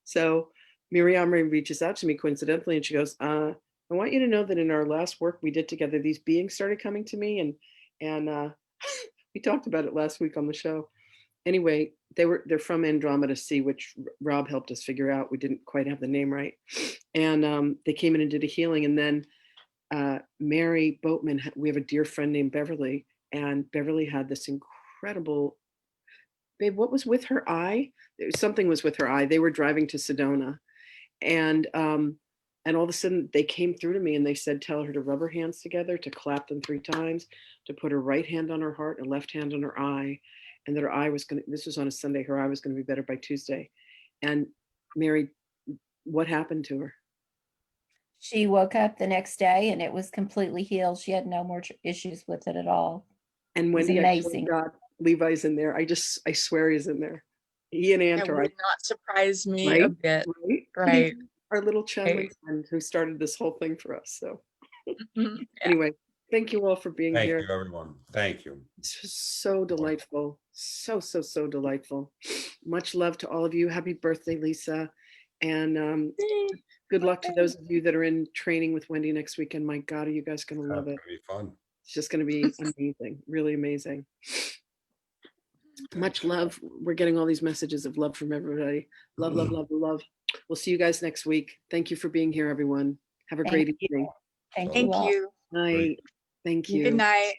[SPEAKER 2] So Miriam reaches out to me coincidentally and she goes, I want you to know that in our last work we did together, these beings started coming to me and we talked about it last week on the show. Anyway, they're from Andromeda Sea, which Rob helped us figure out. We didn't quite have the name right. And they came in and did a healing. And then Mary Boatman, we have a dear friend named Beverly, and Beverly had this incredible, babe, what was with her eye? Something was with her eye. They were driving to Sedona. And all of a sudden they came through to me and they said, tell her to rub her hands together, to clap them 3 times, to put her right hand on her heart and left hand on her eye. And that her eye was this was on a Sunday, her eye was going to be better by Tuesday. And Mary, what happened to her?
[SPEAKER 8] She woke up the next day and it was completely healed. She had no more issues with it at all.
[SPEAKER 2] And Wendy, amazing. God, Levi's in there. I swear he's in there. He and Aunt
[SPEAKER 1] That would not surprise me
[SPEAKER 2] right?
[SPEAKER 1] a bit.
[SPEAKER 2] Right. Our little channeling friend who started this whole thing for us. So anyway, thank you all for being here.
[SPEAKER 3] Thank you, everyone. Thank you.
[SPEAKER 2] It's just so delightful. So delightful. Much love to all of you. Happy birthday, Lisa. And good luck to those of you that are in training with Wendy next weekend. My God, are you guys going to love it?
[SPEAKER 3] It's gonna be fun.
[SPEAKER 2] It's just going to be amazing. Really amazing. Much love. We're getting all these messages of love from everybody. Love, love, love, love. We'll see you guys next week. Thank you for being here, everyone. Have a great evening.
[SPEAKER 8] Thank
[SPEAKER 1] Thank
[SPEAKER 8] you.
[SPEAKER 1] you.
[SPEAKER 2] Night. Thank you.
[SPEAKER 1] Good night.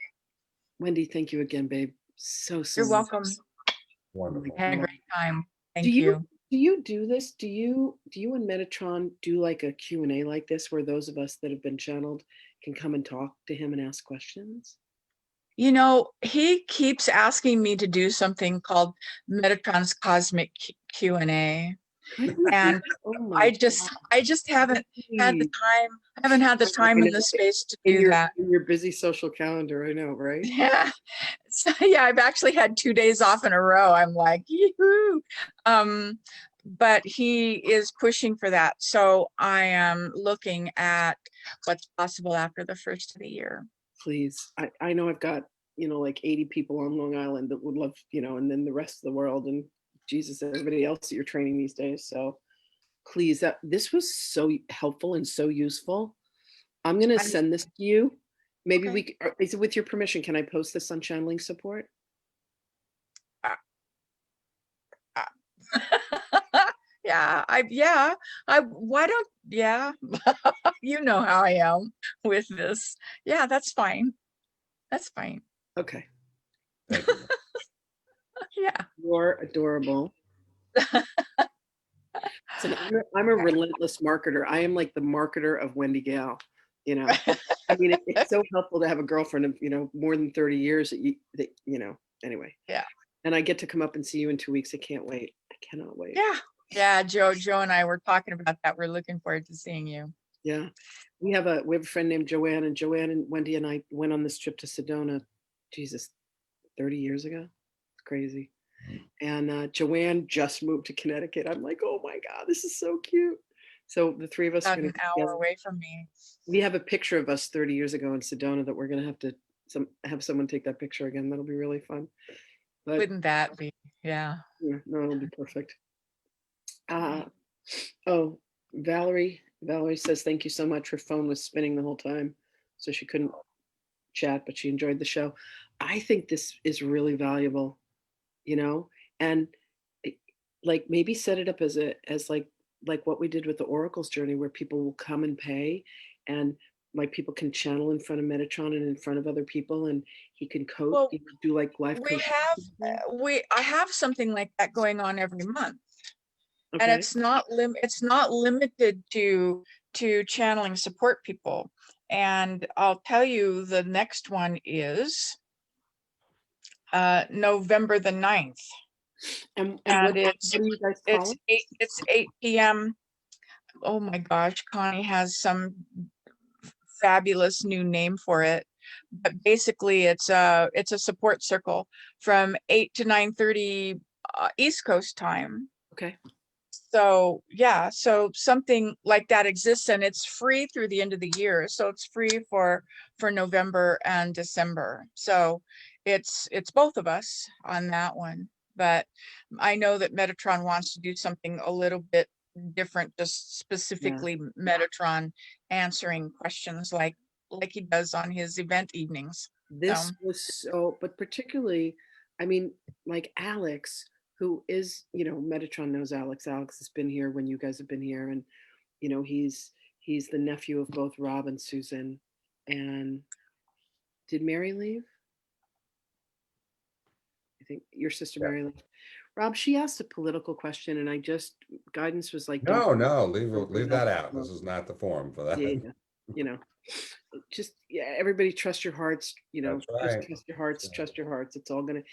[SPEAKER 2] Wendy, thank you again, babe. So
[SPEAKER 1] You're
[SPEAKER 2] much.
[SPEAKER 1] welcome.
[SPEAKER 3] Wonderful.
[SPEAKER 1] I had a great time. Thank
[SPEAKER 2] Do
[SPEAKER 1] you.
[SPEAKER 2] you do this? Do you and Metatron do like a Q&A like this where those of us that have been channeled can come and talk to him and ask questions?
[SPEAKER 1] You know, he keeps asking me to do something called Metatron's Cosmic Q&A. And
[SPEAKER 2] Oh my
[SPEAKER 1] I just haven't had the
[SPEAKER 2] geez.
[SPEAKER 1] time, haven't had the time
[SPEAKER 2] I
[SPEAKER 1] and
[SPEAKER 2] know.
[SPEAKER 1] the space to
[SPEAKER 2] In
[SPEAKER 1] do
[SPEAKER 2] your
[SPEAKER 1] that.
[SPEAKER 2] in your busy social calendar, I know, right?
[SPEAKER 1] Yeah. So yeah, I've actually had 2 days off in a row. I'm like, yoo-hoo. But he is pushing for that. So I am looking at what's possible after the first of the year.
[SPEAKER 2] Please. I know I've got, like 80 people on Long Island that would love, and then the rest of the world and Jesus, everybody else that you're training these days. So please, this was so helpful and so useful. I'm going to
[SPEAKER 1] I'm-
[SPEAKER 2] send this to you. Maybe
[SPEAKER 1] Okay.
[SPEAKER 2] is it with your permission? Can I post this on channeling support?
[SPEAKER 1] Why don't, yeah, you know how I am with this. Yeah, that's fine. That's fine.
[SPEAKER 2] Okay.
[SPEAKER 3] Thank you.
[SPEAKER 1] Yeah.
[SPEAKER 2] You're adorable. So I'm a relentless marketer. I am like the marketer of Wendy Gayle. I mean, it's so helpful to have a girlfriend of, more than 30 years anyway.
[SPEAKER 1] Yeah.
[SPEAKER 2] And I get to come up and see you in 2 weeks. I can't wait. I cannot wait.
[SPEAKER 1] Yeah. Yeah. Joe and I were talking about that. We're looking forward to seeing you.
[SPEAKER 2] Yeah. We have a friend named Joanne, and Joanne and Wendy and I went on this trip to Sedona, Jesus, 30 years ago. It's crazy. And Joanne just moved to Connecticut. I'm like, oh my God, this is so cute. So the three of us are
[SPEAKER 1] About
[SPEAKER 2] going
[SPEAKER 1] an
[SPEAKER 2] to
[SPEAKER 1] hour away from me.
[SPEAKER 2] We have a picture of us 30 years ago in Sedona that we're going to have to have someone take that picture again. That'll be really fun. But
[SPEAKER 1] Wouldn't that be? Yeah.
[SPEAKER 2] yeah, no, it'll be perfect. Oh, Valerie says thank you so much. Her phone was spinning the whole time, so she couldn't chat, but she enjoyed the show. I think this is really valuable, and like maybe set it up as like what we did with the Oracles journey, where people will come and pay, and like people can channel in front of Metatron and in front of other people, and he can
[SPEAKER 1] Well,
[SPEAKER 2] do like live
[SPEAKER 1] we
[SPEAKER 2] coaching.
[SPEAKER 1] have I have something like that going on every month.
[SPEAKER 2] Okay.
[SPEAKER 1] And it's not limited to channeling support people. And I'll tell you, the next one is November the 9th.
[SPEAKER 2] And
[SPEAKER 1] And
[SPEAKER 2] what do you guys call it?
[SPEAKER 1] It's 8 p.m. Oh my gosh, Connie has some fabulous new name for it. But basically it's a support circle from 8 to 9:30 East Coast time.
[SPEAKER 2] Okay.
[SPEAKER 1] So yeah, so something like that exists, and it's free through the end of the year. So it's free for November and December. So it's both of us on that one. But I know that Metatron wants to do something a little bit different, just specifically Metatron answering questions like he does on his event evenings.
[SPEAKER 2] This was so, but particularly, I mean, like Alex, who is, Metatron knows Alex. Alex has been here when you guys have been here, and he's the nephew of both Rob and Susan. And did Mary leave? I think your sister Mary left. Rob, she asked a political question, and guidance was like,
[SPEAKER 3] No, leave that out. This is not the forum for that.
[SPEAKER 2] Yeah, everybody trust your hearts,
[SPEAKER 3] That's
[SPEAKER 2] just
[SPEAKER 3] right.
[SPEAKER 2] trust your hearts, trust your hearts. It's all
[SPEAKER 3] right.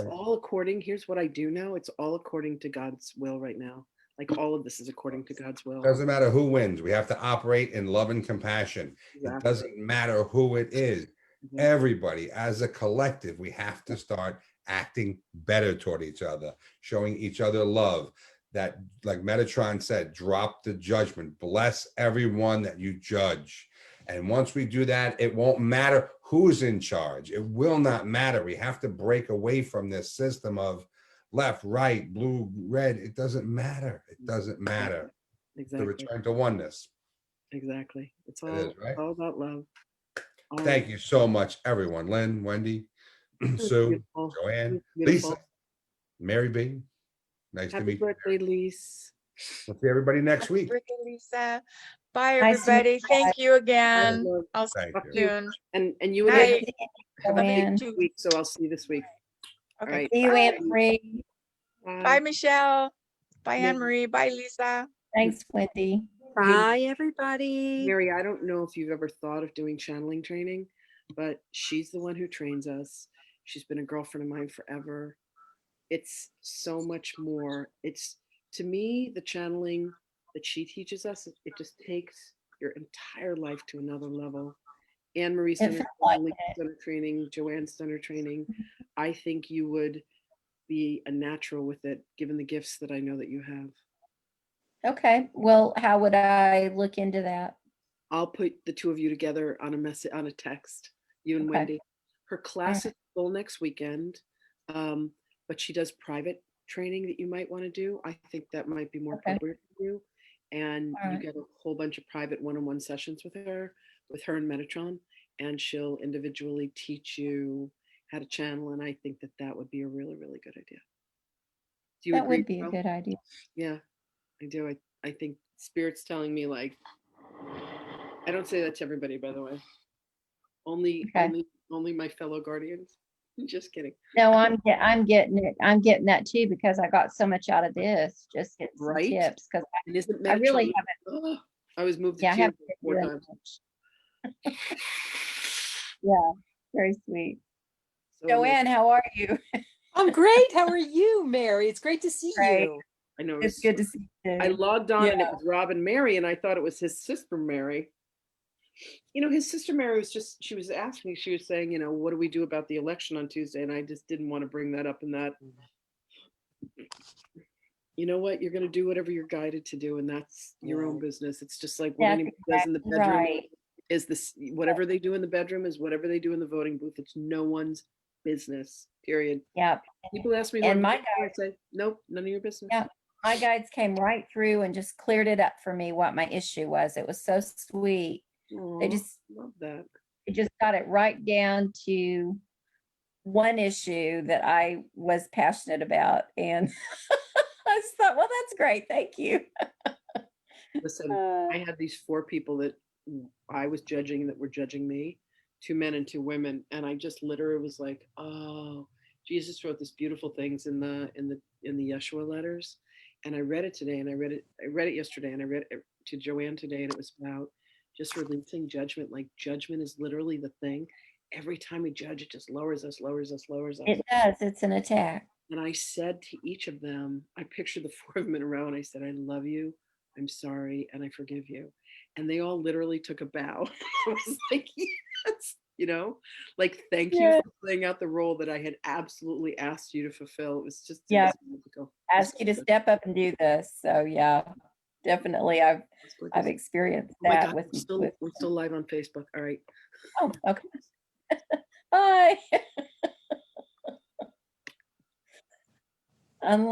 [SPEAKER 2] all according, here's what I do know. It's all according to God's will right now. Like all of this is according to God's will.
[SPEAKER 3] Doesn't matter who wins. We have to operate in love and compassion.
[SPEAKER 2] Exactly.
[SPEAKER 3] It doesn't matter who it is.
[SPEAKER 2] Mhm.
[SPEAKER 3] Everybody, as a collective, we have to start acting better toward each other, showing each other love. That, like Metatron said, drop the judgment. Bless everyone that you judge. And once we do that, it won't matter who's in charge. It will not matter. We have to break away from this system of left, right, blue, red. It doesn't matter. It doesn't matter.
[SPEAKER 2] Exactly.
[SPEAKER 3] To return to oneness.
[SPEAKER 2] Exactly. It's all,
[SPEAKER 3] It is, right?
[SPEAKER 2] all about love.
[SPEAKER 3] Thank you so much, everyone. Lynn, Wendy, Sue,
[SPEAKER 2] Beautiful.
[SPEAKER 3] Joanne,
[SPEAKER 2] Beautiful.
[SPEAKER 3] Lisa, Mary B. Nice to
[SPEAKER 2] Happy
[SPEAKER 3] meet you.
[SPEAKER 2] birthday, Lise.
[SPEAKER 3] We'll see everybody next week.
[SPEAKER 1] Birthday, Lisa. Bye,
[SPEAKER 8] Nice to meet
[SPEAKER 1] everybody. Thank you again.
[SPEAKER 2] Love.
[SPEAKER 1] I'll see
[SPEAKER 3] Thank
[SPEAKER 1] you
[SPEAKER 3] you.
[SPEAKER 1] soon.
[SPEAKER 2] And you and
[SPEAKER 1] Night.
[SPEAKER 2] I have a date
[SPEAKER 8] Joanne.
[SPEAKER 2] this week, so I'll see you this week. All
[SPEAKER 1] Okay.
[SPEAKER 2] right.
[SPEAKER 8] See you,
[SPEAKER 1] Bye.
[SPEAKER 8] Aunt Marie.
[SPEAKER 1] Bye, Michelle. Bye,
[SPEAKER 2] Yeah.
[SPEAKER 1] Anne Marie. Bye, Lisa.
[SPEAKER 8] Thanks, Wendy.
[SPEAKER 6] Bye, everybody.
[SPEAKER 2] Mary, I don't know if you've ever thought of doing channeling training, but she's the one who trains us. She's been a girlfriend of mine forever. It's so much more. It's, to me, the channeling that she teaches us, it just takes your entire life to another level. Anne Marie's done
[SPEAKER 8] It
[SPEAKER 2] her
[SPEAKER 8] felt like
[SPEAKER 2] training,
[SPEAKER 8] it.
[SPEAKER 2] done her training, Joanne's done her training. I think you would be a natural with it, given the gifts that I know that you have.
[SPEAKER 8] Okay, well, how would I look into that?
[SPEAKER 2] I'll put the two of you together on a message, on a text, you and
[SPEAKER 8] Okay.
[SPEAKER 2] Wendy. Her class is full next weekend, but she does private training that you might want to do. I think that might be more
[SPEAKER 8] Okay.
[SPEAKER 2] appropriate for you. And
[SPEAKER 8] All
[SPEAKER 2] you
[SPEAKER 8] right.
[SPEAKER 2] get a whole bunch of private one-on-one sessions with her and Metatron, and she'll individually teach you how to channel. And I think that that would be a really, really good idea. Do you
[SPEAKER 8] That
[SPEAKER 2] agree?
[SPEAKER 8] would be a
[SPEAKER 2] Ro?
[SPEAKER 8] good idea.
[SPEAKER 2] Yeah, I do. I think Spirit's telling me, like, I don't say that to everybody, by the way. Only
[SPEAKER 8] Okay.
[SPEAKER 2] only my fellow guardians. Just kidding.
[SPEAKER 8] No, I'm getting it. I'm getting that too because I got so much out of this. Just get some
[SPEAKER 2] Right?
[SPEAKER 8] tips because
[SPEAKER 2] And isn't
[SPEAKER 8] I really
[SPEAKER 2] Metatron?
[SPEAKER 8] haven't.
[SPEAKER 2] Oh, I was moved to
[SPEAKER 8] Yeah, I
[SPEAKER 2] tears
[SPEAKER 8] haven't been
[SPEAKER 2] 4
[SPEAKER 8] doing
[SPEAKER 2] times.
[SPEAKER 8] much. Yeah, very sweet.
[SPEAKER 2] So amazing.
[SPEAKER 8] Joanne, how are you?
[SPEAKER 9] I'm great. How are you, Mary? It's great to see
[SPEAKER 8] Great.
[SPEAKER 9] you.
[SPEAKER 2] I know.
[SPEAKER 8] It's good to see you.
[SPEAKER 2] I logged on and it
[SPEAKER 9] Yeah.
[SPEAKER 2] was Rob and Mary, and I thought it was his sister Mary. You know, his sister Mary was just, she was asking me, she was saying, you know, what do we do about the election on Tuesday? And I just didn't want to bring that up, and that, you know what, you're going to do whatever you're guided to do, and that's your own business. It's just like what
[SPEAKER 8] That's
[SPEAKER 2] anybody does in the
[SPEAKER 8] exactly
[SPEAKER 2] bedroom
[SPEAKER 8] right.
[SPEAKER 2] is this, whatever they do in the bedroom is whatever they do in the voting booth. It's no one's business, period.
[SPEAKER 8] Yep.
[SPEAKER 2] People ask me, who
[SPEAKER 8] And
[SPEAKER 2] I'm
[SPEAKER 8] my
[SPEAKER 2] voting for, I say, nope, none of your business.
[SPEAKER 8] Yeah. My guides came right through and just cleared it up for me what my issue was. It was so sweet. They
[SPEAKER 2] Aw,
[SPEAKER 8] just
[SPEAKER 2] love that.
[SPEAKER 8] it just got it right down to one issue that I was passionate about. And I just thought, well, that's great. Thank you.
[SPEAKER 2] Listen,
[SPEAKER 8] Uh,
[SPEAKER 2] I had these 4 people that I was judging that were judging me, 2 men and 2 women, and I just literally was like, oh, Jesus wrote this beautiful things in the Yeshua letters, and I read it today, and I read it yesterday, and I read it to Joanne today, and it was about just releasing judgment. Like, judgment is literally the thing. Every time we judge, it just lowers us, lowers us, lowers us.
[SPEAKER 8] it does. It's an attack.
[SPEAKER 2] And I said to each of them, I pictured the 4 of them in a row, and I said, I love you, I'm sorry, and I forgive you. And they all literally took a bow. I was like, yes, you know, like, thank you
[SPEAKER 8] Yeah.
[SPEAKER 2] for playing out the role that I had absolutely asked you to fulfill. It was just,
[SPEAKER 8] Yeah.
[SPEAKER 2] it was magical. It was
[SPEAKER 8] Ask you to
[SPEAKER 2] gorgeous.
[SPEAKER 8] step up and do this. So yeah, definitely. I've
[SPEAKER 2] It was gorgeous.
[SPEAKER 8] I've experienced
[SPEAKER 2] Oh my
[SPEAKER 8] that
[SPEAKER 2] God,
[SPEAKER 8] with
[SPEAKER 2] we're still live on Facebook. All right.
[SPEAKER 8] oh, okay. Bye. Unlike